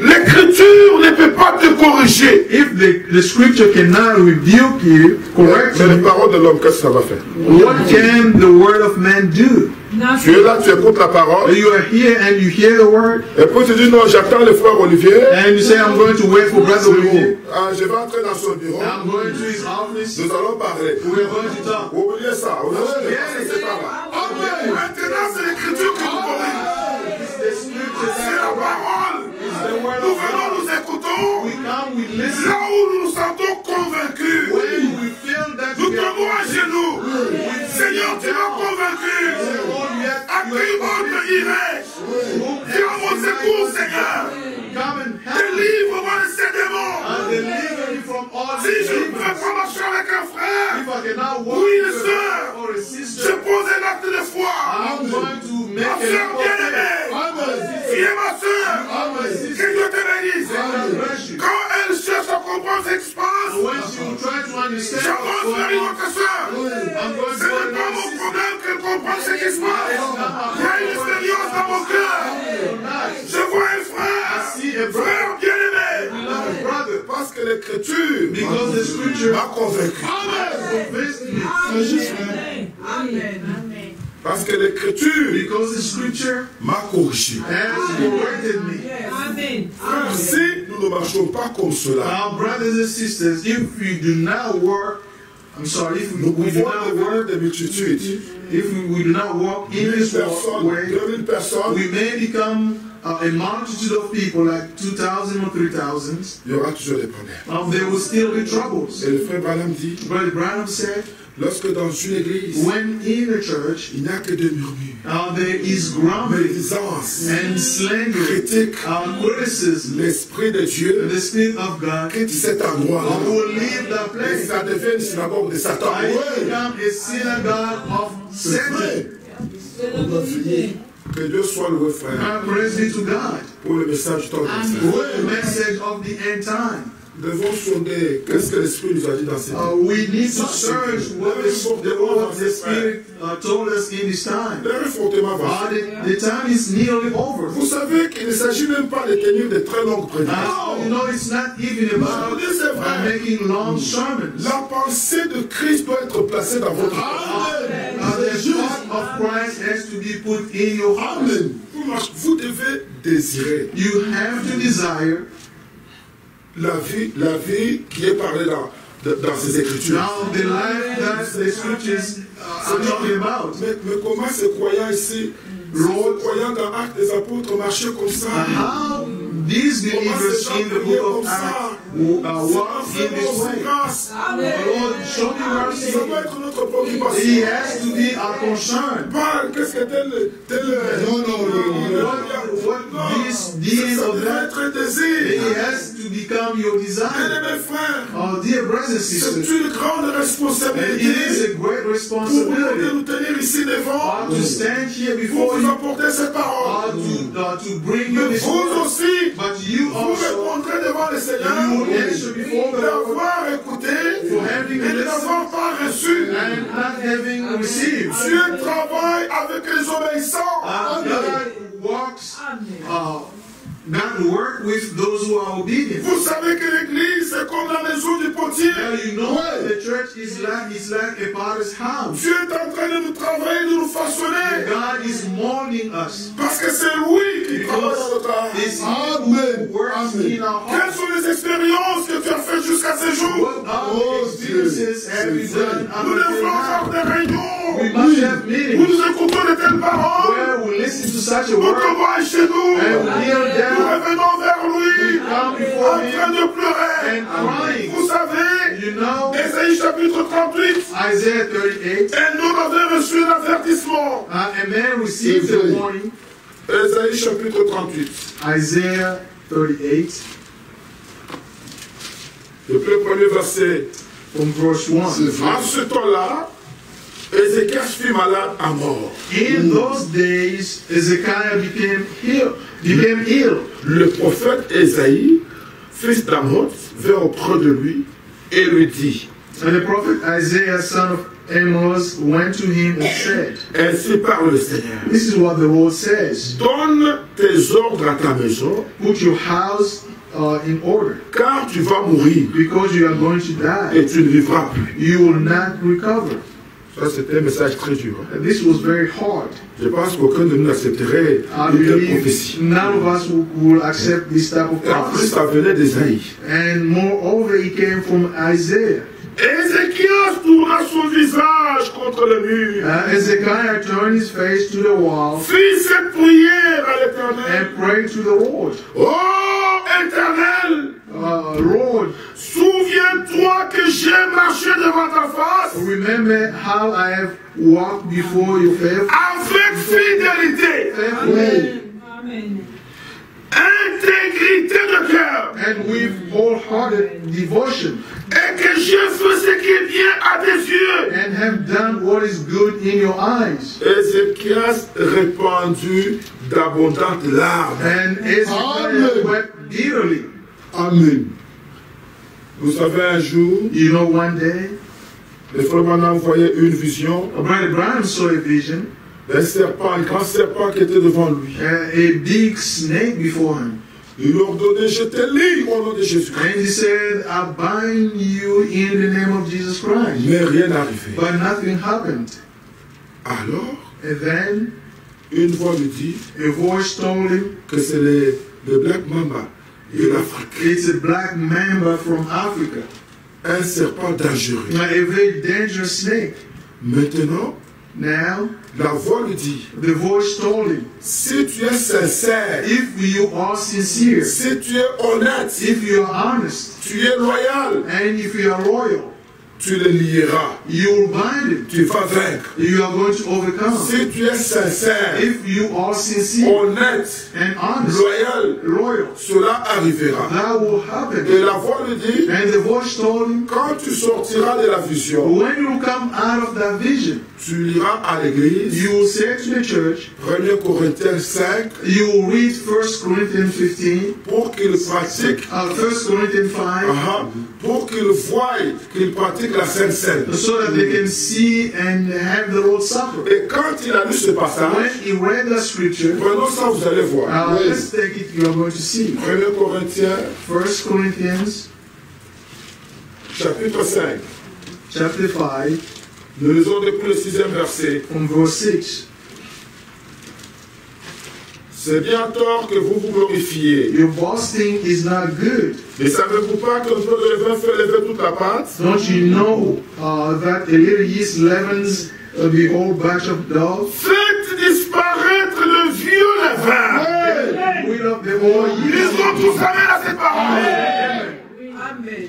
l'écriture ne peut pas te corriger, If the Scripture cannot rebuke you, correct mais les you, paroles de l'homme, qu'est-ce que ça va faire? what can the word of man do? Tu es là, tu écoutes la parole, You are here and you hear the word, et puis tu dis non, j'attends le frère Olivier. and you say, I'm going to wait for Brother Olivier. Ah, je vais entrer dans son bureau, I'm going to his office. nous allons parler. We're going to talk. Oubliez ça, c'est pas là. Maintenant, c'est l'écriture qui nous corrige. C'est la parole. Nous venons, nous écoutons. We come, we listen. Là où nous nous sentons convaincus. When we feel that Nous we are tombons à genoux. Seigneur, tu m'as convaincu. À qui autre irais-je? Viens à mon secours, Seigneur. come and help me Délivre-moi de ces démons. and deliver me from all Si these je ne demons. peux pas marcher avec un frère, If I cannot walk Oui, with sir. a or a je sister, pose un acte de foi. I'm going to make Ma a soeur bien-aimée, viens ma soeur, que Dieu te bénisse. Quand elle cherche à comprendre ce qui se passe, When you try to understand j'avance vers une autre soeur. I'm going Ce n'est pas mon problème qu'elle comprenne ce qui se passe. Il y a une expérience dans mon cœur. Je vois un frère, frère bien-aimé. brother, Parce que l'écriture because the Scripture m'a convaincu. convinced me. Amen. Parce que l'écriture Because the Scripture m'a corrigé. has corrected me. Amen. Si nous ne marchons pas comme cela, Now, brothers and sisters, if we do not work, if nous we do pouvons not devenir work, des multitudes. if we do not walk in 1000 this personnes, way, 2000 personnes, we may become a multitude of people, like 2,000 or 3,000. il y aura toujours des problèmes. There will still be troubles. Et le frère Branham dit, Brother Branham said, lorsque dans une église, when in a church, il n'y a que des murmures, there is grumbling médisance, and slander, critique, criticism, l'Esprit de Dieu the Spirit of God quitte cet endroit-là. will leave that Et place. ça devient une synagogue de Satan. I become a synagogue of Satan. Que Dieu soit loué, frère, Praise be to God. pour le message du temps d'exil. The message of the end time. Nous devons sonder qu'est-ce que l'Esprit nous a dit dans cette We need to search what the Spirit told us in this time. L'heure est fortement avancée. The time is nearly over. Vous savez qu'il ne s'agit même pas de tenir de très longues prédications. You know, it's not even about making long sermons. La pensée de Christ doit être placée dans votre The thought of Christ has to be put in your heart. Vous devez désirer You have to desire la vie qui est parlée dans ces Écritures. now the life that the Scriptures are talking about. Mais comment ces croyants ici, ces croyants dans Actes des Apôtres marchaient comme ça? How these believers in the book of Acts walk in this way. Lord, show me mercy. Ça doit être notre préoccupation. He has to be our concern. Pas qu'est-ce que tel What this deed ça of doit that, être un désir. it has to become your desire. Mes frères, Oh, dear brothers and c'est sisters, une grande it responsabilité is a great pour responsibility nous tenir ici devant, to stand here pour before vous you, apporter cette parole. to bring you Mais this vous word. aussi, But you vous also, répondrez devant le Seigneur you will answer before the Lord d'avoir écouté for having et de listened n'avoir pas reçu. and not having received. Dieu travaille avec les obéissants. God walks, God work with those who are obedient. Vous savez que l'église, c'est comme la maison du potier. Now you know the church is like a potter's house. Dieu est en train train de nous travailler, de nous façonner. God is molding us. Parce que c'est lui qui travaille dans notre âme. It's He who works in our Quelles hearts. sont les expériences que tu as faites jusqu'à ce jour? What our experiences have we done Nous under devons avoir the des réunions We must have où meetings nous écoutons de telles paroles. where we listen to such a Notre word voix est chez nous. and we kneel Nous down revenons vers lui We come before en train de pleurer. and crying. Vous savez, You know, Ésaïe chapitre 38, Isaiah 38, un homme avait reçu l'avertissement. a man received a warning. Ésaïe chapitre 38. Isaiah 38, Depuis le premier verset. from verse 1. En ce temps-là, Ézéchias fut malade à mort. In those days, Ezekiah became ill. Le prophète Ésaïe, fils d'Amoz, vint auprès de lui et lui dit, And the prophet Isaiah, son of Amos, went to him and said, ainsi parle le Seigneur, This is what the Lord says. donne tes ordres à ta maison, Put your house in order, car tu vas mourir because you are going to die. et tu ne vivras plus. You will not recover. Ça, c'était un message très dur. And this was very hard. Je pense qu'aucun de nous n'accepterait I une telle believe prophétie. none of us will accept this type of Et en plus, prophecy. ça venait d'Ésaïe. And moreover, it came from Isaiah. Ézéchias tourna son visage contre le mur, Ezekiah turned his face to the wall fit cette prière à l'Éternel. and prayed to the Lord. Oh Éternel, Lord, souviens-toi que j'ai marché devant ta face remember how I have walked before your face. avec fidélité, Amen. intégrité de cœur, And with wholehearted devotion, et que j'ai fait ce qui est bien à tes yeux. and have done what is good in your eyes. Ézéchias répandit d'abondantes larmes. And Ezekiah Amen. wept bitterly. Amen. Vous savez, un jour, You know, one day, le frère Branham voyait une vision Brother Branham saw a vision, d'un serpent, un grand serpent qui était devant lui. a big snake before him. Il leur donnait, je te lis au nom de Jésus. And he said, I bind you in the name of Jesus Christ. Mais rien n'arrivait. But nothing happened. Alors, And then une voix lui dit a voice told him, que c'est le Black Mamba de l'Afrique. it's a black mamba from Africa. Un serpent dangereux. A very dangerous snake. Maintenant, Now, la voix lui dit, the voice told him, si tu es sincère, if you are sincere, si tu es honnête, if you are honest, tu es loyal, and if you are loyal, tu le lieras. you will bind him. Tu vas vaincre. You are going to overcome. Si tu es sincère, If you are sincere honnête, and honest, loyal, loyal, cela arrivera. that will Et happen. la voix lui dit, And the voice told him, quand tu sortiras de la vision, when you come out of that vision, tu iras à l'église, you will say to the church, 1 Corinthiens 5, you will read 1 Corinthians 15, pour qu'il pratique, 1 Corinthians 5, pour qu'il voie, qu'il pratique la Sainte Seine. so that they can see and have the Lord's Supper. Et quand il a lu ce When passage, he read the scripture, prenons ça, vous allez voir. let's take it, you are going to see. 1 Corinthiens, 1 Corinthians chapitre 5. chapter 5, Nous lisons depuis le 6e verset. from verse 6. C'est bien tort que vous vous glorifiez. Your boasting is not good. Ne savez-vous pas que le peu de levain fait lever toute la pâte? Don't you know that a little yeast leavens the whole batch of dough? Faites disparaître le vieux levain. We love the whole Ils yeast. ont tous amen à cette parole. Amen.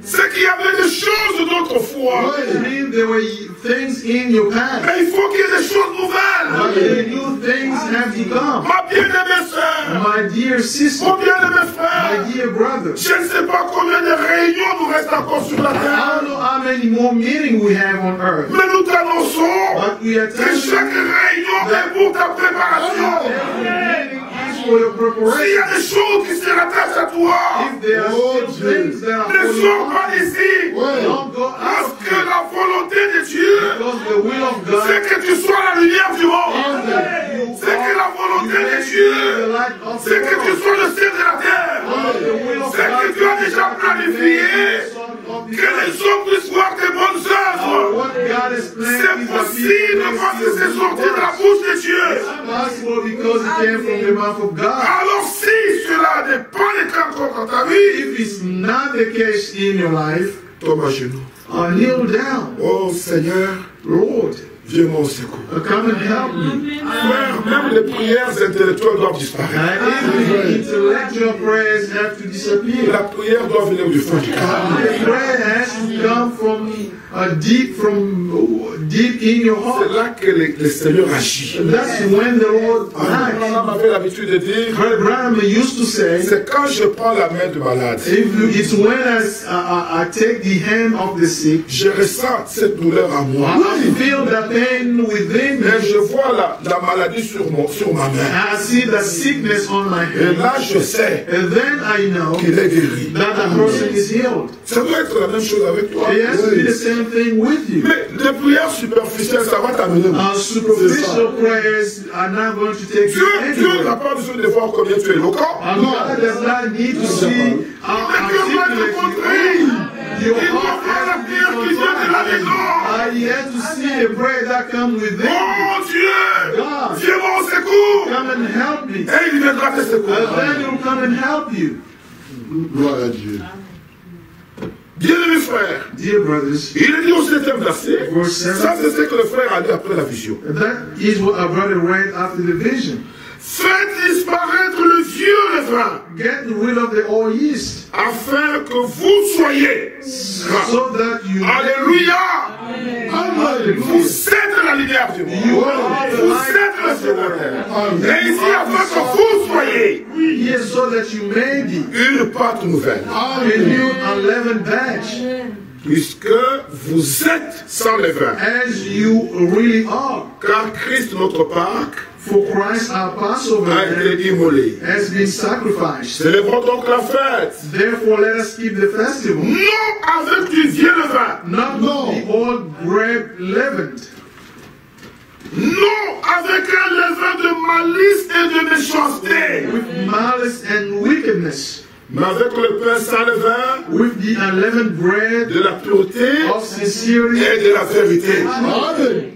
C'est qu'il y avait des choses d'autrefois. I mean, there were things in your past, Mais il faut qu'il y ait des choses but nouvelles. the new things have become. Ma bien-aimée sœur, My dear sister, mon bien-aimé my frère, dear brother, je ne sais pas combien de réunions nous restent encore sur la I terre. don't know how many more meetings we have on earth, Mais nous t'annonçons but we are que telling chaque you réunion est pour ta préparation. for your S'il y preparation. a des choses qui se rattachent à toi, If there are still things that are ne for sors you, pas d'ici. don't go Parce out que la volonté de Dieu, because the will of God c'est que tu sois la lumière du monde. is that you C'est que la volonté de are Dieu, the light of the c'est que tu world. sois le ciel de la terre. The will of C'est que God tu as déjà planifié Son of world Que les hommes puissent voir tes bonnes œuvres. what God has planned C'est is possible parce que c'est sorti de la bouche de Dieu. It's possible because it came from the mouth of God. Alors si cela n'est pas le cas encore dans ta vie, If it's not the case in your life, tombe à genoux. kneel down. Oh Seigneur, Lord, viens mon secours. come and help me. Frère, même les prières intellectuelles doivent disparaître. Even the intellectual prayers have to disappear. La prière doit venir du fond du cœur. The prayer has to come from deep in your C'est heart. là que le Seigneur agit. That's when the Lord acts. On avait l'habitude de dire, Brother Branham used to say, c'est quand je prends la main du malade, it's when I take the hand of the sick, je ressens cette douleur en moi. I feel the pain within Et me. je vois la maladie sur ma main. I see the sickness on my Et hand. là, je sais And then I know qu'il est guéri. that the person is healed. Ça doit être la même chose avec toi. It has to be the same thing with you. Mais les prières superficielles, ça va t'amener. Superficial prayers are not going to take you Dieu n'a anywhere. pas besoin de voir combien tu es éloquent. God does not need to see how Mais Dieu doit être contré. your Il doit heart voir la has to prière qui be vient de la contrite. maison. He has to see a prayer that comes within. Oh Dieu, God. viens mon secours. Come and help me. Et il viendra te And secourir. then he will come and help you. Gloire à Dieu. Bien-aimés frères, Dear brothers, il est dit au 7e verset, Verse 7. ça c'est ce que le frère a dit après la vision. that is what our brother read after the vision. Faites disparaître le vieux levain, Get rid of the old yeast afin que vous soyez. so that you Alléluia. Hallelujah. Vous êtes la lumière du monde. You are the Vous light êtes le of the world. Seigneur. Et ici, afin que vous soyez Yes, so that you may be une pâte nouvelle. a new unleavened batch, Puisque vous êtes sans levain. as you really are. Car Christ, notre Pâque, For Christ our Passover a été immolé. has been sacrificed. Célébrons donc la fête. Therefore, let us keep the festival, Non avec du vieux levain. not with the old bread leavened, Non avec un levain de malice et de méchanceté. with malice and wickedness, Mais avec le pain sans levain, with the unleavened bread de la pureté of sincerity. et de la vérité. Amen.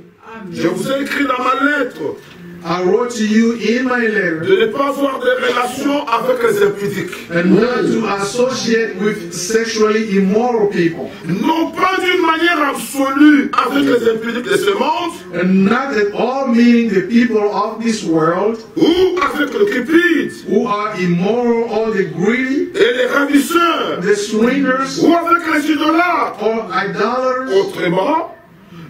Je vous ai écrit dans ma lettre I wrote to you in my letter de ne pas avoir de relations avec les impudiques. and not to associate with sexually immoral people, Non pas d'une manière absolue avec les impudiques de ce monde, and not at all meaning the people of this world ou avec le cupide who are immoral or the greedy, et les ravisseurs, the swindlers, ou avec les idolâtres. or idolaters. Autrement,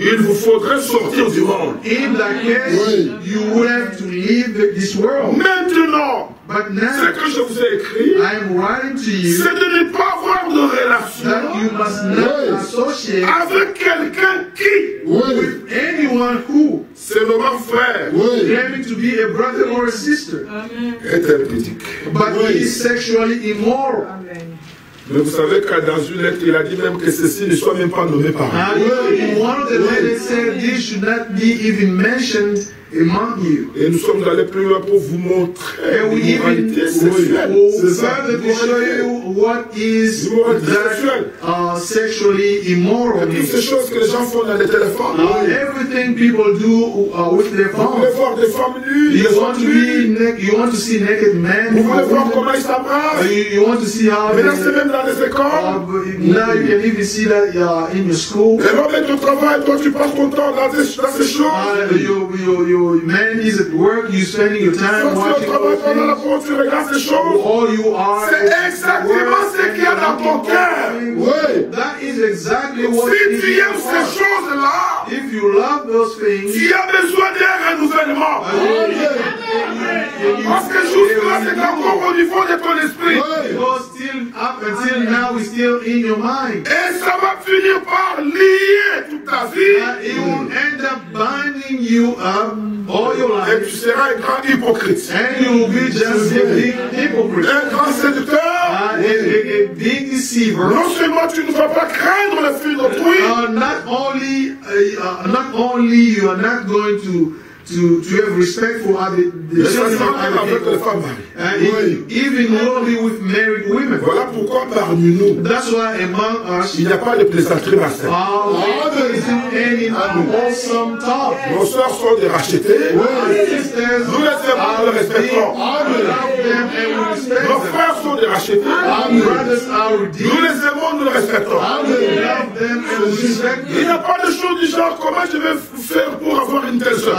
il vous faudrait sortir du monde. In that case, you would have to leave this world. Maintenant, But ce now, que je vous ai écrit, I am writing to you c'est de ne pas avoir de that relation you must not associate avec quelqu'un qui, Oui. with anyone who, c'est nommé frère, Oui. claiming to be a brother or a sister, est impudique. but he is sexually immoral. Mais vous savez que dans une lettre, il a dit même que ceci ne soit même pas nommé par lui. In one of the letters said this should not be even mentioned among you. Et nous sommes allés plus loin pour vous montrer And we l'immoralité even sexuelle. will C'est ça. further to show you what is that sexually immoral Toutes ces means. choses que les gens font dans les téléphones. Everything people do with their Vous voulez phones. voir des femmes nues, You des want hommes to nus. be you want to see naked men. Vous voulez voir or comment women. ils s'embrassent. You want to see how Maintenant, c'est they, même dans les écoles. now you can even see that in your school. Et l'homme est au travail, toi tu passes ton temps dans ces choses. Your man is at work, you spending your Quand time tu es au watching travail, all pendant la things. pause, tu regardes ces choses. All you are C'est at exactement work ce qu'il y a dans ton cœur. Oui. That is exactly what Si is tu in your aimes ces heart. choses-là, If you love those things, tu as besoin d'un renouvellement. Parce que jusque-là, c'est encore au niveau de ton esprit. because still up until now it's still in your mind. Et ça va finir par lier toute ta vie. It will end up binding you up all your Et tu life, seras un grand hypocrite. and you will be just a big hypocrite, Un grand séducteur. a big deceiver. Non seulement tu ne vas pas craindre le fil d'autrui, Not only you are not going to to have respect for other the children of other people. And even only with married women. Voilà pourquoi parmi nous, that's why among us, il n'y a pas de plaisanterie malsaine. There isn't any unwholesome talk. Nos soeurs sont des rachetées. Nous les aimons, nous les respectons. Nos frères sont des rachetés. Nous les aimons, nous les respectons. Il n'y a pas de chose du genre, comment je vais faire pour avoir une telle soeur?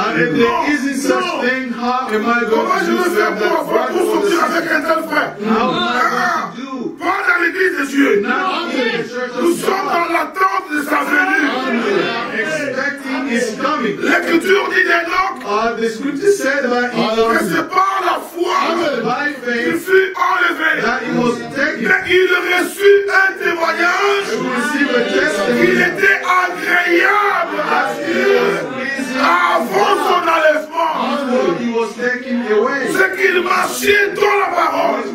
Comment je vais faire pour sortir avec un tel frère? Pas dans l'église de Dieu. Nous sommes dans l'attente de sa venue. L'écriture dit d'Enoch que c'est par la foi qu'il fut enlevé. Mais il reçut un témoignage qu'il était agréable à Dieu avant son enlèvement. C'est qu'il marchait dans la parole.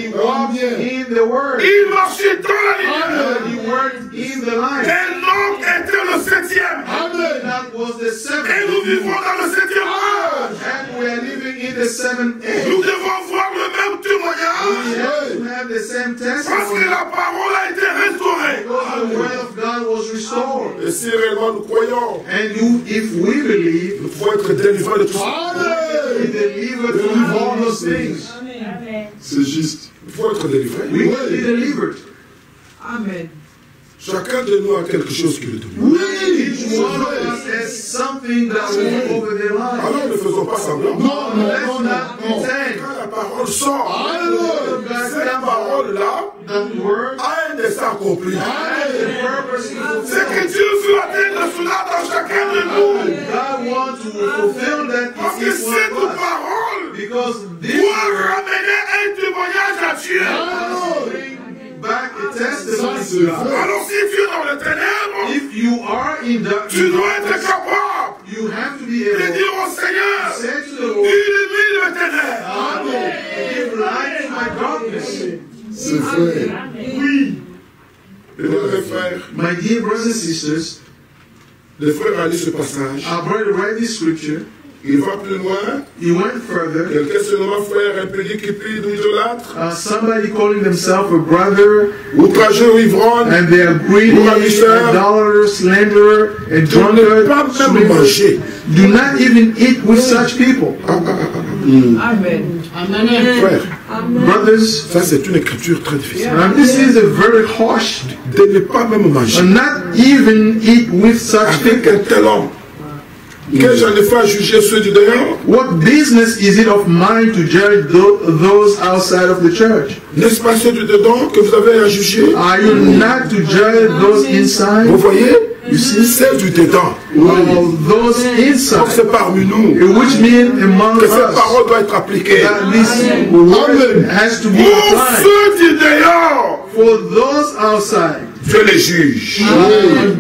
Il marchait dans la lumière. Enoch était le 7e. Et nous vivons dans le 7e âge. Nous devons voir le même témoignage. Parce que la parole a été restaurée. Et si réellement nous croyons, nous pouvons être délivrés de tout ça. C'est juste. Il faut être délivré. Amen. Chacun de nous a quelque chose qui le domine. Alors ne faisons pas semblant. Quand la parole sort, cette parole-là a un dessein accompli. C'est que Dieu veut atteindre cela dans chacun de nous. Parce que cette parole doit ramener un témoignage à Dieu. Alors si tu es dans le ténèbre, tu dois être capable de dire au Seigneur, illumine le ténèbre. C'est vrai. Oui. Et mes frères, my dear brothers and sisters, le frère a lu ce passage. our brother read this scripture. Il va plus loin. He went further. Quelqu'un se nomme frère impédique qui prie d'idolâtre. Somebody calling themselves a brother, outrageux ou ivrogne, and they are greedy, idolater, slanderer, and drunkard. Do not even eat with such people. Amen. Frère, brothers, ça c'est une écriture très difficile. And this is a very harsh. De ne pas même manger. Not even eat with such people. Un tel homme. Que j'en ai fait à juger ceux du dehors? What business is it of mine to judge those outside of the church? N'est-ce pas ceux du dedans que vous avez à juger? Are you not to judge those inside? Vous voyez? You see? Ceux du dedans. Those inside. C'est parmi nous. Which means among que us. cette parole doit être appliquée. That this word has to be applied. Pour ceux du dehors. For those outside. Dieu les juge.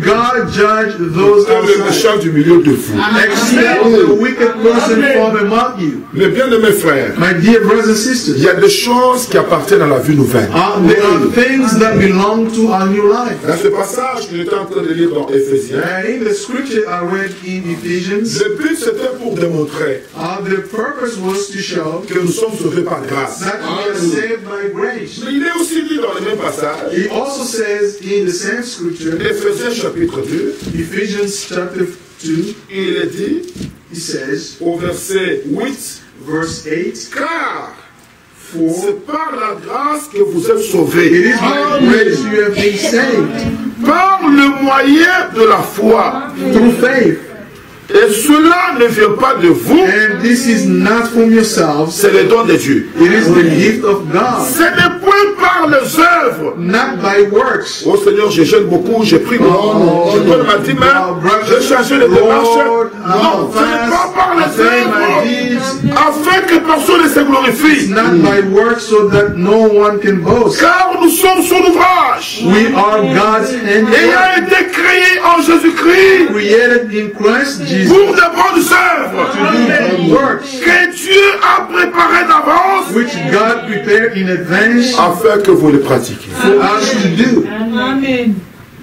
God judge those outside. Le méchant du milieu de vous. Except the wicked person from among you. Mes bien-aimés frères, my dear brothers and sisters, il y a des choses qui appartiennent à la vie nouvelle. There are things that belong to our new life. Dans ce passage que j'étais en train de lire dans Éphésiens, in the scripture I read in Ephesians, le but c'était pour démontrer the purpose was to show que nous sommes sauvés par grâce. That we are saved by grace. Mais il est aussi dit dans le même passage. He also says in the same scripture, Éphésiens chapitre 2, Ephesians chapter 2, il est dit, he says, au verset 8, verse 8, car c'est par la grâce que vous êtes sauvés. It is by grace you have been saved. Par le moyen de la foi. Through faith. Et cela ne vient pas de vous. And this is not from yourselves. C'est le don de Dieu. It is the gift of God. Ce n'est point par les œuvres. Not by works. Oh Seigneur, je jeûne beaucoup, j'ai pris beaucoup. Je donne ma dîme, j'ai changé les démarches. Non, ce n'est pas par les œuvres. Afin que personne ne se glorifie. Not by works so that no one can boast. Car nous sommes son ouvrage. We are God's handiwork. Ayant été créés en Jésus-Christ. Created in Christ Jesus. Pour de bonnes œuvres que Dieu a préparées d'avance, which God prepared in advance, afin que vous les pratiquiez. For us to do. Amen.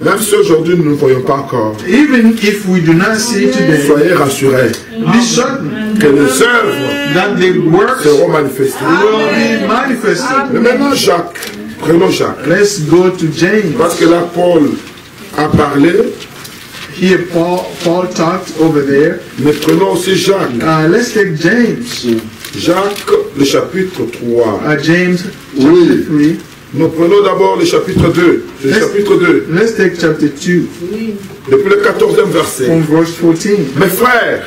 Même si aujourd'hui nous ne voyons pas encore, even if we do not see today, soyez rassurés be certain que les œuvres that the works seront manifestées. will be manifested. Mais maintenant Jacques, prenons Jacques. Let's go to James. Parce que là Paul a parlé, Here Paul talked over there. mais prenons aussi Jacques. Let's take James. Jacques, le chapitre 3. James chapter 3. Nous prenons d'abord le chapitre 2. Le chapitre 2. Let's take chapter 2. Depuis le 14e verset. From verse 14. Mes frères,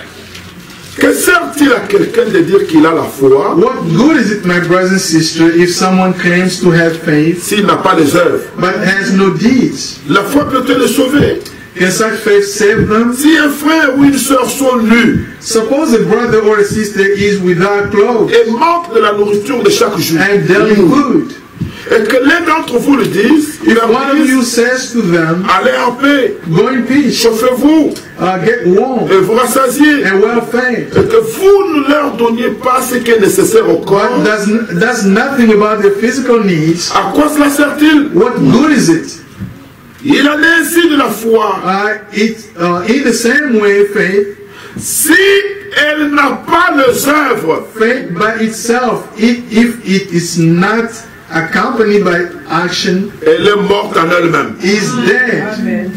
que sert-il à quelqu'un de dire qu'il a la foi What good is it, my brothers and sisters, if someone claims to have faith s'il n'a pas les œuvres? but has no deeds? La foi peut-elle le sauver? Can such faith save them? Si un frère ou une sœur sont nus Suppose a brother or a sister is without clothes et manque de la nourriture de chaque jour, and daily food, et que l'un d'entre vous le dise, il if leur one of you dise, says to them, allez en paix, go in peace, chauffez-vous get warm et vous rassasiez, and well fed, et que vous ne leur donniez pas ce qui est nécessaire au corps, but does nothing about their physical needs, à quoi cela sert-il? what good is it? Il en est ainsi de la foi. In the same way, faith Si elle n'a pas les œuvres, faith by itself, if it is not accompanied by action, elle est morte en elle-même. is dead.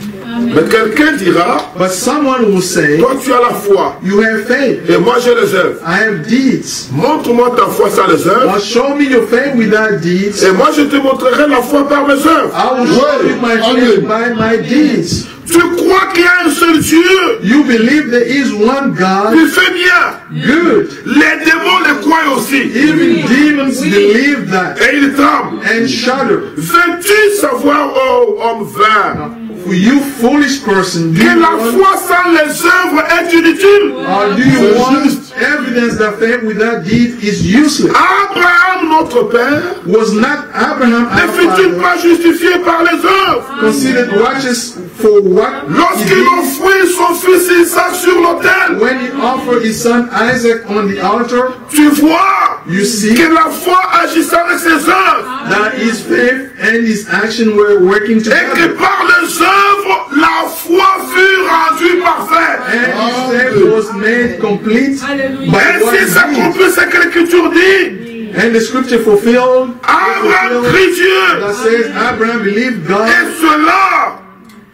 Mais quelqu'un dira, But someone will say, toi tu as la foi, you have faith, et moi j'ai les œuvres. I have deeds. Montre-moi ta foi sans les œuvres, Well, show me your faith without deeds. et moi je te montrerai la foi par mes œuvres. I will show you my faith by my deeds. Tu crois qu'il y a un seul Dieu, You believe there is one God, tu fais bien. good. Les démons les croient aussi, Even demons believe that et ils tremblent. and shudder. Veux-tu savoir, ô homme vain, For you foolish person, do que you la want, foi sans les œuvres est inutile? do you want evidence that faith without deeds is useless? Abraham, notre père, Was not Abraham ne our fut-il father pas justifié par les œuvres considered righteous for what he lorsqu'il did offrit son fils Isaac sur l'autel? when he offered his son Isaac on the altar? Tu vois You see que la foi agissait avec ses œuvres that his faith and his action were working et que together. par les œuvres, la foi fut rendue parfaite. And his faith was made complete by what Ainsi he did. s'accomplit ce que l'Écriture dit. And the scripture fulfilled Abraham prit Dieu that says Abraham believed God et cela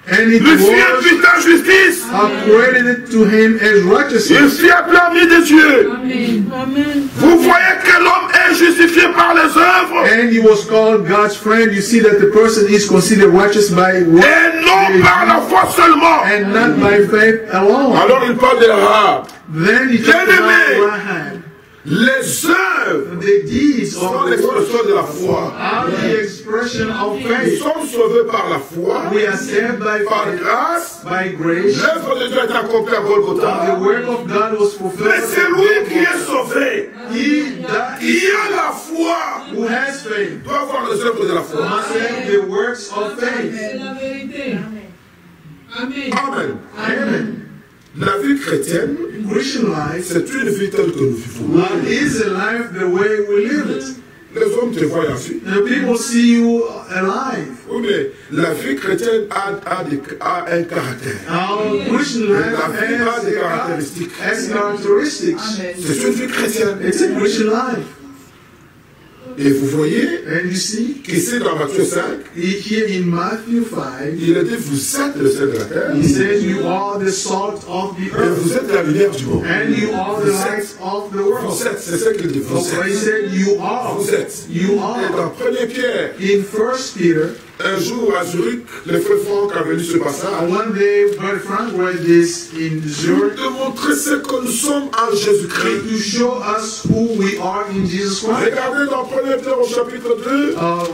and it lui fit was imputé en justice. credited to him as Il righteousness. fut acclamé de Dieu. Amen. Vous voyez que l'homme est justifié par les œuvres And he was called God's friend. You see that the person is considered righteous by what et non par la foi seulement. and not by faith alone. Alors il parle de Rahab. Then he talked Bien-aimé. about Rahab. Les œuvres The deeds sont of l'expression de la foi. are the expression of Nous faith. sommes sauvés par la foi, We are saved by par faith, grâce. by grace. L'œuvre de Dieu est accomplie à The Golgotha. work of God was Mais fulfilled. c'est lui qui est sauvé. He that Qui a la foi who has faith doit avoir les œuvres de la foi. must have the works of faith. C'est la vérité. Amen. Amen. Amen. La vie chrétienne, Christian life c'est une vie telle que nous vivons. is a life the way we live it. Les hommes te voient ainsi. The people see you alive. Oui, mais la vie chrétienne a un caractère. Our Christian life La vie a des caractéristiques. has characteristics. Amen. C'est une vie chrétienne. It's a Christian life. Et vous voyez And you see, qu'ici dans Matthieu 5, here in Matthew 5, il a dit vous êtes le sel de la terre he says, you are the salt of the et vous earth, êtes la lumière du monde. and you are the light of the world. Vous êtes, c'est ça qu'il dit. Vous So he êtes. said, you are. Vous êtes. You Et are. dans 1er Pierre, In 1 Peter, un jour à Zurich, le frère Franck a venu ce passage. one day, Brother Frank read this in Pour Zurich démontrer ce que nous sommes en Jésus-Christ. to show us who we are in Jesus Christ. Regardez dans 1er Pierre au chapitre 2, 1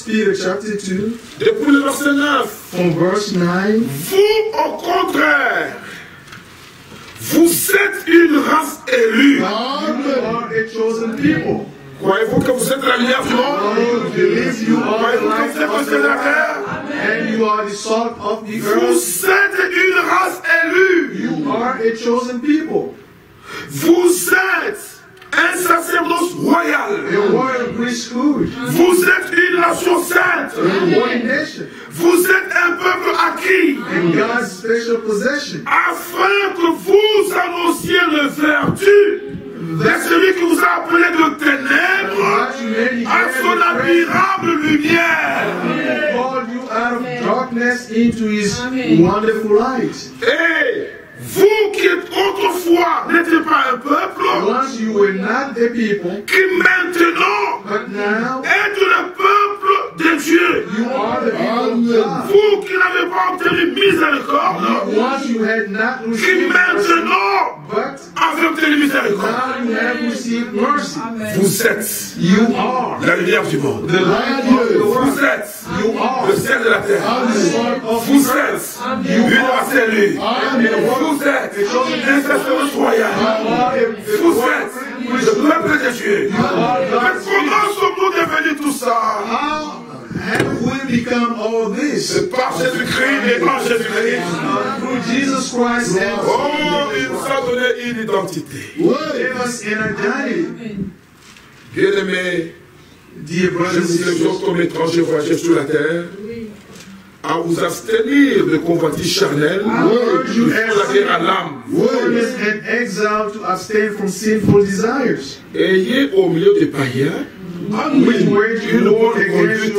Peter chapter 2, depuis le verset 9. from verse 9. Vous, au contraire, vous êtes une race élue. You are a chosen people. Croyez-vous que vous êtes la lumière du monde? You believe you are the Croyez-vous que light vous êtes le of the sel de la world, terre? and you are the salt of the earth. Vous êtes une race élue. You are a chosen people, Vous êtes un sacerdoce royal. a royal priesthood. Vous êtes une nation sainte. Vous êtes un peuple acquis. Afin que vous annonciez le vertu de celui qui vous a appelé de ténèbres à son admirable lumière. Et vous qui autrefois n'étiez pas un peuple, qui maintenant êtes le peuple de Dieu. Vous qui n'avez pas obtenu miséricorde, qui maintenant avez obtenu miséricorde. Vous êtes la lumière du monde. Vous êtes le ciel de la terre. Vous êtes une race élue. Vous êtes un sacerdoce royal. Vous êtes le peuple de Dieu. Mais comment sommes-nous devenus tout ça? Have we become all this? C'est par Jésus-Christ et en Jésus-Christ. Through Jesus Christ and oh, il nous a donné une identité. Give us an identity. Bien-aimés, je vous exhorte comme étrangers voyageurs sur la terre à vous abstenir de convoitises charnelles, de la guerre à l'âme. And exile to abstain from sinful desires. Ayez au milieu des païens Which wage you une war bonne against conduite.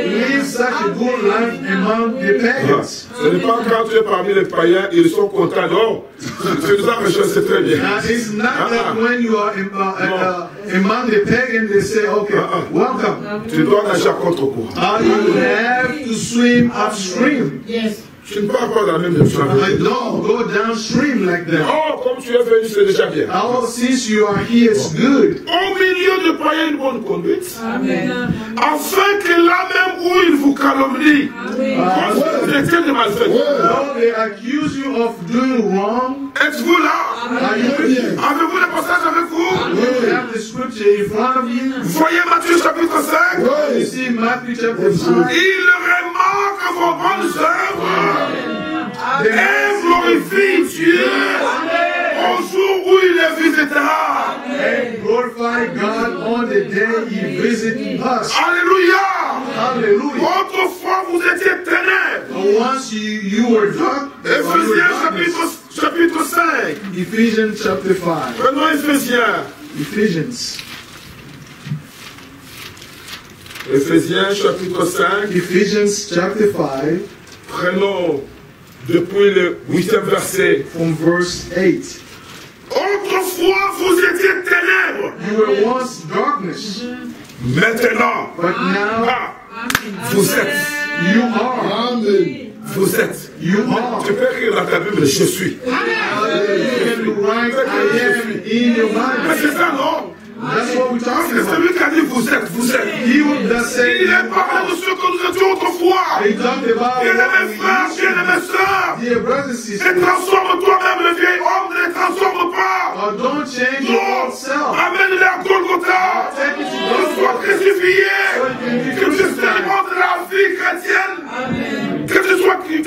live such a good life among the pagans. Ce n'est pas quand tu es parmi les païens, ils sont contents. Non, c'est ça que je sais très bien. It's not that when you are among the pagans, they say, okay, welcome. Tu dois nager contre quoi? You have to swim upstream. Yes. Tu ne parles pas dans la même direction. Don't go downstream like that. Oh, comme tu es venu, c'est déjà bien. Oh, since you are here, it's good. Au milieu de païens, une bonne conduite. Amen. Afin que là même où ils vous calomnient, vous étiez de malfaiteurs. Though they accuse you of doing wrong, êtes-vous là? Avez-vous le passage avec vous? you have the scripture in front of you. Voyez Matthieu chapitre 5. You see Matthew chapter 5. Il remarque vos bonnes œuvres et glorifie Dieu au jour où il les visitera. And glorify God on the day He visited us. Alléluia. Hallelujah. Autrefois vous étiez ténèbres. Once you were dark, Éphésiens chapitre 5. Ephesians chapter 5. Prenons Éphésiens. Éphésiens chapitre 5. Ephesians chapter 5. Prenons depuis le 8e verset. From verse 8. Autrefois vous étiez ténèbres. You were once darkness. Maintenant, But now vous êtes. you are. Vous êtes. You are. Tu peux écrire dans ta Bible, je suis. You can write, I am in your Mais mind. c'est ça, non? That's what we're talking C'est about. celui qui a dit vous êtes, vous êtes. He would that say, Il est parlé de ce que nous étions autrefois. he talked about Bien-aimés frères, bien-aimés sœurs, dear brothers and et sisters. transforme toi-même, le vieil homme, ne les transforme pas. Don't change your Non, old self. amène-les à Golgotha. Que tu sois crucifié, que tu expérimentes la vie chrétienne, que tu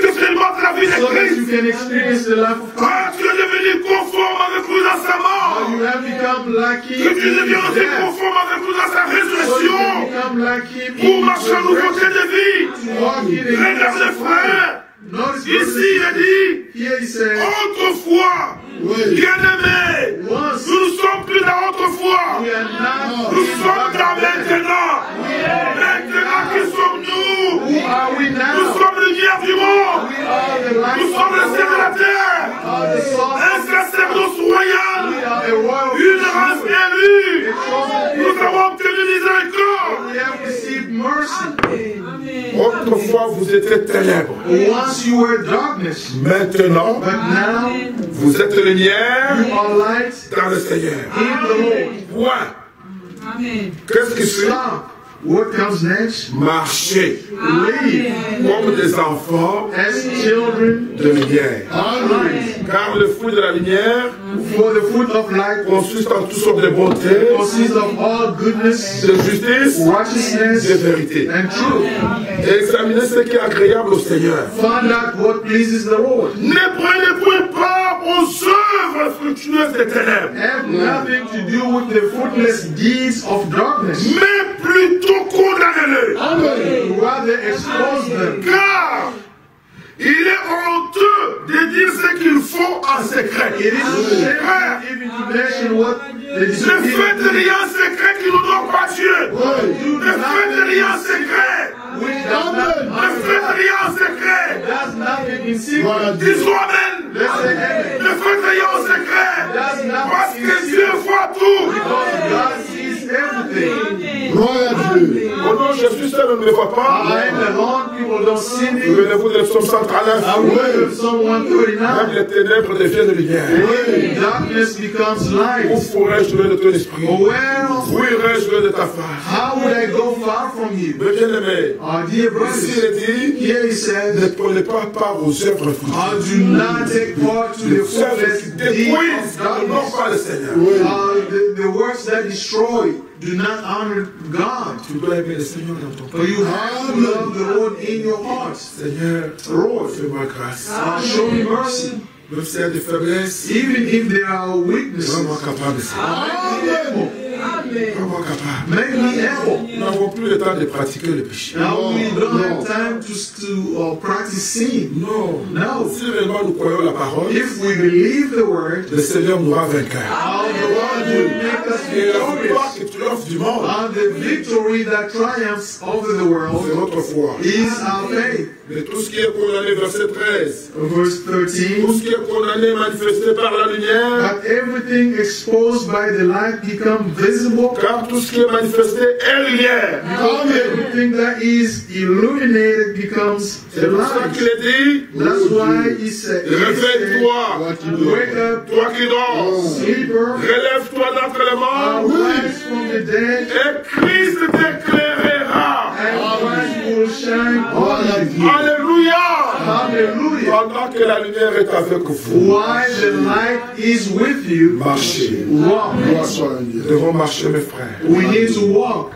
expérimentes la vie de So that you Christ. can experience the life of Christ. Ah, tu es devenu conforme avec lui dans sa mort. You have become like Que Him tu in deviens aussi death. conforme avec lui dans sa So you can résurrection. become like Him Pour in marcher en nouveauté de vie. walking in Regarde les frères. Notice Ici, il est dit, here he says, autrefois, bien-aimés, once nous ne sommes plus dans autrefois. we are not, Nous sommes dans maintenant. Maintenant, qui sommes-nous? who are we Nous now? sommes le lumière du monde. We are the Nous light sommes le of the ciel de la world. terre. We are the salt. Un sacerdoce royal. We are a royal Une race priesthood. élue. A chosen Nous people. avons obtenu miséricorde. We have received mercy. Autrefois, vous étiez ténèbres. Once you were darkness, Maintenant, but now vous êtes lumière you are light dans le Seigneur. in the Lord. Point. Amen. Qu'est-ce qui suit? Stop. What comes next? Marcher Live comme des enfants as children de lumière. of light. Car le fruit de la lumière For the fruit of light consiste en toutes sortes de bonté, consists of all goodness, de justice, righteousness, de vérité. and truth. Examinez ce qui est agréable au Seigneur. Find out what pleases the Lord. Ne prenez point part aux œuvres œuvres fructueuses des ténèbres. have nothing to do with the fruitless deeds of darkness. Mais plutôt condamnez-le. Rather expose them. Car il est honteux de dire ce qu'il faut en secret. It is shameful even to mention what the Ne faites rien en secret qui n'honore pas Dieu. Ne faites rien en secret. which does not Ne faites rien en secret. does nothing in secret. Disons Amen. Let's say amen. Ne faites rien en secret. Parce que Dieu voit tout. God sees everything. Gloire à Dieu. Oh non, je suis seul, on ne me voit pas. I am alone, people don't see me. Souvenez-vous de Psaume 139. I word of Psalm Même 139. les ténèbres deviennent lumière. Darkness becomes Où light. pourrais-je jouer de ton esprit? Where, Où irais-je jouer de ta face? how would I go far from you? Mais bien aimé, Our dear ici brothers, il est dit, here he ne says, prenez pas part aux œuvres fructueuses. do not take part to the Les œuvres fruitless qui deeds détruisent, of n'honorent darkness. pas le Seigneur. The works that destroy do not honor God. Tu dois aimer le Seigneur dans ton For cœur. you have to love the Lord in your heart. Seigneur, Lord, fais-moi grâce. show me mercy. Même s'il y a des faiblesses, Even if there are weaknesses, rends-moi capable, Seigneur. make me able. Rends-moi capable. Make me able. Nous n'avons plus le temps de pratiquer le péché. Now we don't have time to practice sin. Non. No. Si réellement nous croyons la parole, If we believe the word, le Seigneur nous rend vainqueurs. the word will make us Et la victoire victorious. qui triomphe du monde, And the victory that triumphs over the world c'est notre foi. is our faith. Mais tout ce qui est condamné, verset 13, Verse tout 13. ce qui est condamné, manifesté par la lumière, That everything exposed by the light become visible. car tout ce qui est manifesté est lumière. Because everything that is illuminated becomes a C'est pour ça light. qu'il est dit, That's why he said, réveille-toi, wake up, toi qui dors, sleeper, relève-toi d'entre les morts, arise from the dead, et Christ t'éclairera. and Christ will shine Gloire on à you. Dieu. Alléluia. Hallelujah. Pendant que la lumière est avec vous, While the light is with you, marchez. walk. Gloire soit à Dieu. Nous devons marcher, mes frères. We need to walk.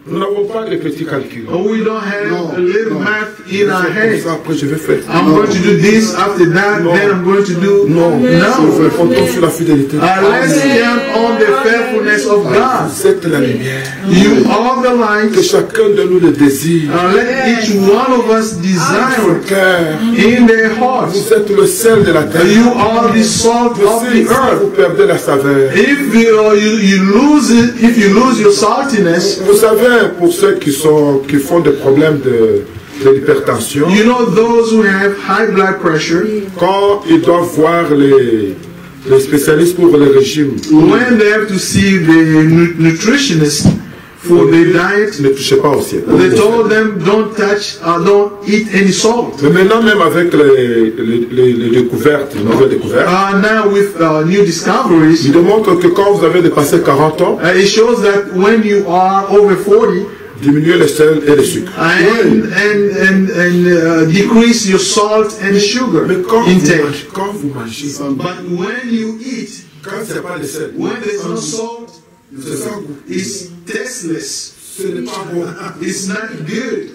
Nous n'avons pas de petits calculs. We don't have a little math in our Comme head. ça, après je vais faire. I'm going to do this, after that, then I'm going to do. Non, No. comptons sur la fidélité. Let's count on the faithfulness of God. Vous êtes la lumière. You are the Que light. chacun de nous le désire. Let each one of us Son desire cœur. in their hearts. Vous êtes le sel de la terre. You are the salt of Si the earth. vous perdez la saveur. If you lose it, if you lose your saltiness, Vous savez, pour ceux qui font des problèmes de l'hypertension, you know those who have high blood pressure, quand ils doivent voir les spécialistes pour le régime, when they have to see the nutritionist for their diet, ne touchez pas au ciel. they told them don't touch, don't eat any salt. Mais maintenant, même avec les découvertes, les nouvelles découvertes, Now with new discoveries, ils démontrent que quand vous avez dépassé 40 ans, it shows that when you are over 40, diminuez le sel et le sucre. and decrease your salt and sugar Mais intake. quand vous mangez, But when you eat, quand c'est pas le sel, when there's no salt, c'est sans goût. it's tasteless. Ce n'est pas bon. It's not good.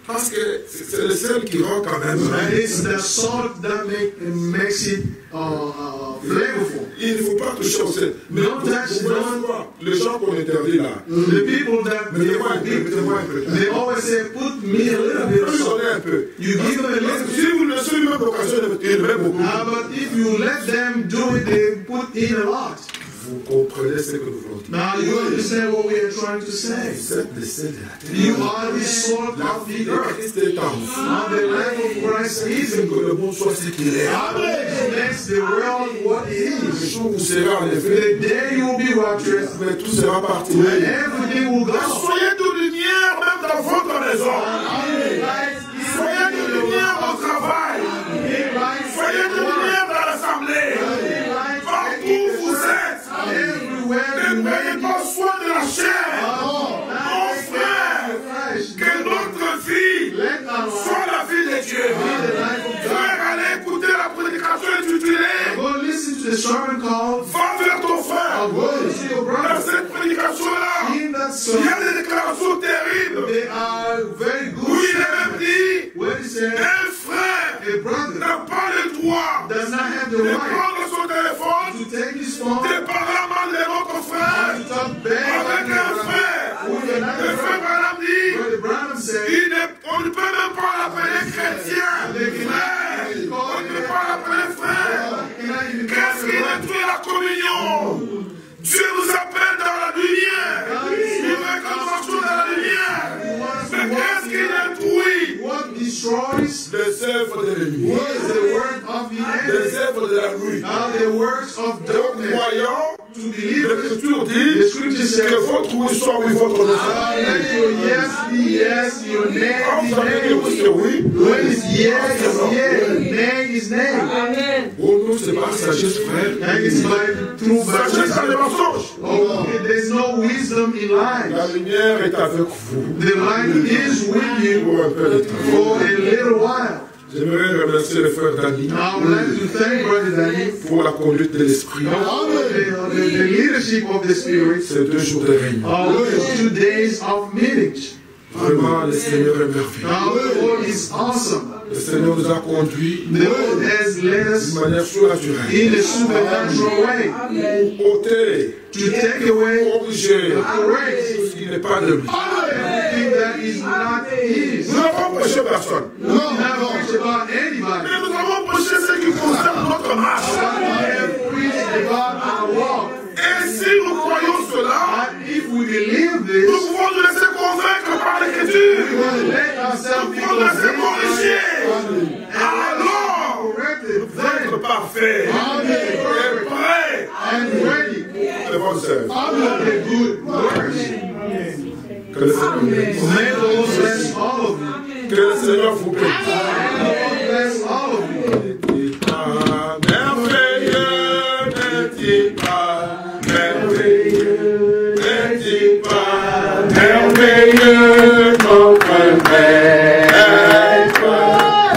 Parce que c'est le sel qui rend quand même. And it's the salt that makes it flavorful. Il ne faut pas toucher au sel. Mais Don't touch vous voyez quoi? Les gens qu'on interdit là, The people that mettez-moi un peu, mettez-moi un peu. they always say, put me a little bit of Vous salt. donnez un peu. You give them a Parce que little. si vous laissez une même occasion de mettre, il met beaucoup. But if you let them do it, they put in a lot. Vous comprenez ce que nous voulons dire. Now you understand what we are trying to say. Vous êtes le sel de la terre. You are the salt La of vie the de earth. Christ est en vous. And the life of Christ is C'est in que you. le monde soit ce qu'il est. It makes the world what it Le is. jour où vous serez enlevé, The day you will be raptured, mais tout sera parti. everything will go. Soyez de lumière même dans votre maison. Soyez de lumière au travail. Soyez de lumière dans l'assemblée. Partout où vous êtes. Ne prenez pas soin de la chair. Mon frère, que notre vie soit la vie de Dieu. Frère, allez écouter la prédication intitulée. Go listen to the sermon called Va vers ton frère. Listen to your Dans brother. cette prédication-là, In that il y sermon, a des déclarations terribles. they are very Où good. il est même dit, When he said, un frère a brother n'a pas le droit does not have the de right prendre son téléphone to take his phone, de parler mal de notre frère, to talk bad avec un frère. with Le another frère friend. Branham dit, Brother Branham said, on ne peut même pas l'appeler chrétien. Frère, on ne peut pas l'appeler frère. Qu'est-ce qui détruit la communion? Dieu nous appelle dans la lumière. Il veut que nous marchions dans la lumière. Mais qu'est-ce qui détruit? what destroys Les œuvres de l'ennemi. is the word of the enemy. Les œuvres de la nuit. Now the words of Donc, darkness. croyons, To believe l'Écriture the dit scripture says, que votre oui soit oui, votre non soit. let your yes be yes, your nay Quand be vous avez dit oui, nay. c'est oui. When it's yes, it's yes, nay is nay. Amen. Oh non, c'est par sagesse, frère. And it's by true Sagesse dans les mensonges. Oh, there's no wisdom in La lies. lumière est avec vous. The light is with you Pour un peu de temps. for a little while. J'aimerais remercier le frère Dani I would like to thank Brother Danny pour la conduite de l'esprit. for the leadership of the Spirit. Ces 2 jours de réunion. These 2 days of meetings. Vraiment, le Seigneur est merveilleux. The Lord is awesome. Le Seigneur nous a conduits The Lord has led us d'une manière surnaturelle. in a supernatural way Pour ôter, to take away, corriger correct ce qui n'est pas de lui. everything that is not His. Nous n'avons prêché personne. We never preach about anybody. Mais nous avons prêché ce qui concerne notre marche. We have preached about our walk. Et si nous croyons cela, And if we believe nous this, pouvons nous laisser convaincre par l'Écriture. we will let ourselves Nous be pouvons nous laisser corriger. convinced Alors, corrected vous êtes parfait et prêt and ready de votre œuvre. for the good works. Que le Seigneur vous bénisse. May the Lord bless all of you. Que le Seigneur vous bénisse. May the Lord bless all of you. Merveilleux n'est-il pas, merveilleux n'est-il pas, merveilleux notre Maître,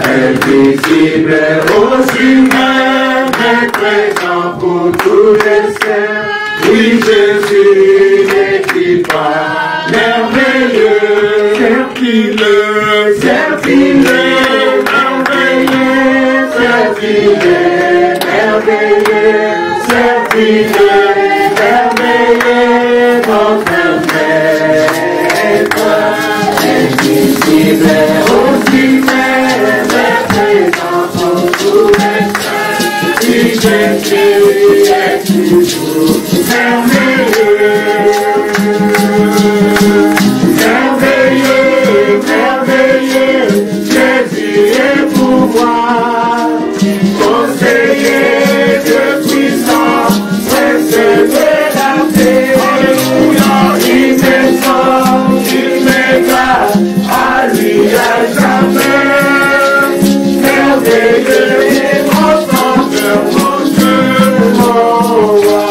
invisible aux humains, mais présent pour tous les saints. Oui, Jésus n'est-il pas merveilleux, servis-le, servis-le, merveilleux, servis-le, merveilleux, servis-le, merveilleux, notre Maître, invisible aux humains, mais présent pour tous les saints. Oui, Jésus est toujours merveilleux, merveilleux, merveilleux, Jésus est pouvoir, conseiller de puissance, prince de la paix, alléluia, il descend, il m'égale, à lui à jamais, merveilleux et mon Sauveur, mon Dieu, mon roi.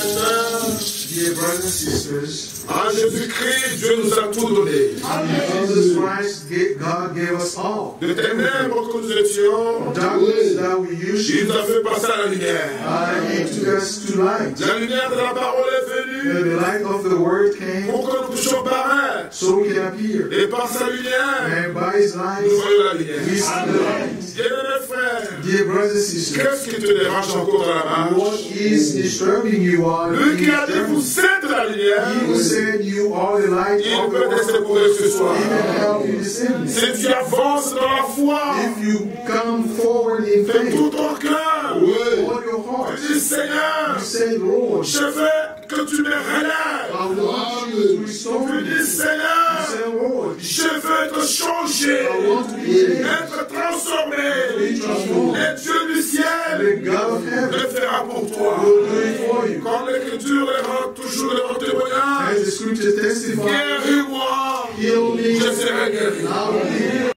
Dear brothers and sisters, En Jésus-Christ, Dieu nous a tout donné. in Jesus Christ, God gave us all. De tes membres que nous étions, darkness that we used il nous to, a fait passer à la lumière. and He took us to light. La lumière de la parole est And venue the light of the Word came pour que nous puissions paraître. so we can appear. Et par sa lumière, And by His nous light, voyons la lumière. we see the light. Bien-aimés frères, Dear brothers and sisters, qu'est-ce qui te dérange encore dans la what marche? is disturbing you on Lui qui a this dit vous journey? êtes la lumière, He who said you are the light il of the peut te world, secourir ce soir. He can help you this evening. Si tu avances dans la foi, If you come forward in de faith, tout ton cœur, all your heart, tu dis Seigneur, you say, Lord, je veux que tu me relèves. I want you to restore Tu me. dis You Seigneur, say, Lord, je veux te changer, I want to be changed. être transformé. Be transformed. Et Dieu du The ciel God of le heaven fera pour toi. will do it for you. Comme l'Écriture le rend toujours le témoignage. As the scripture testifies, Guéris-moi, heal me, je serai guéri. I will be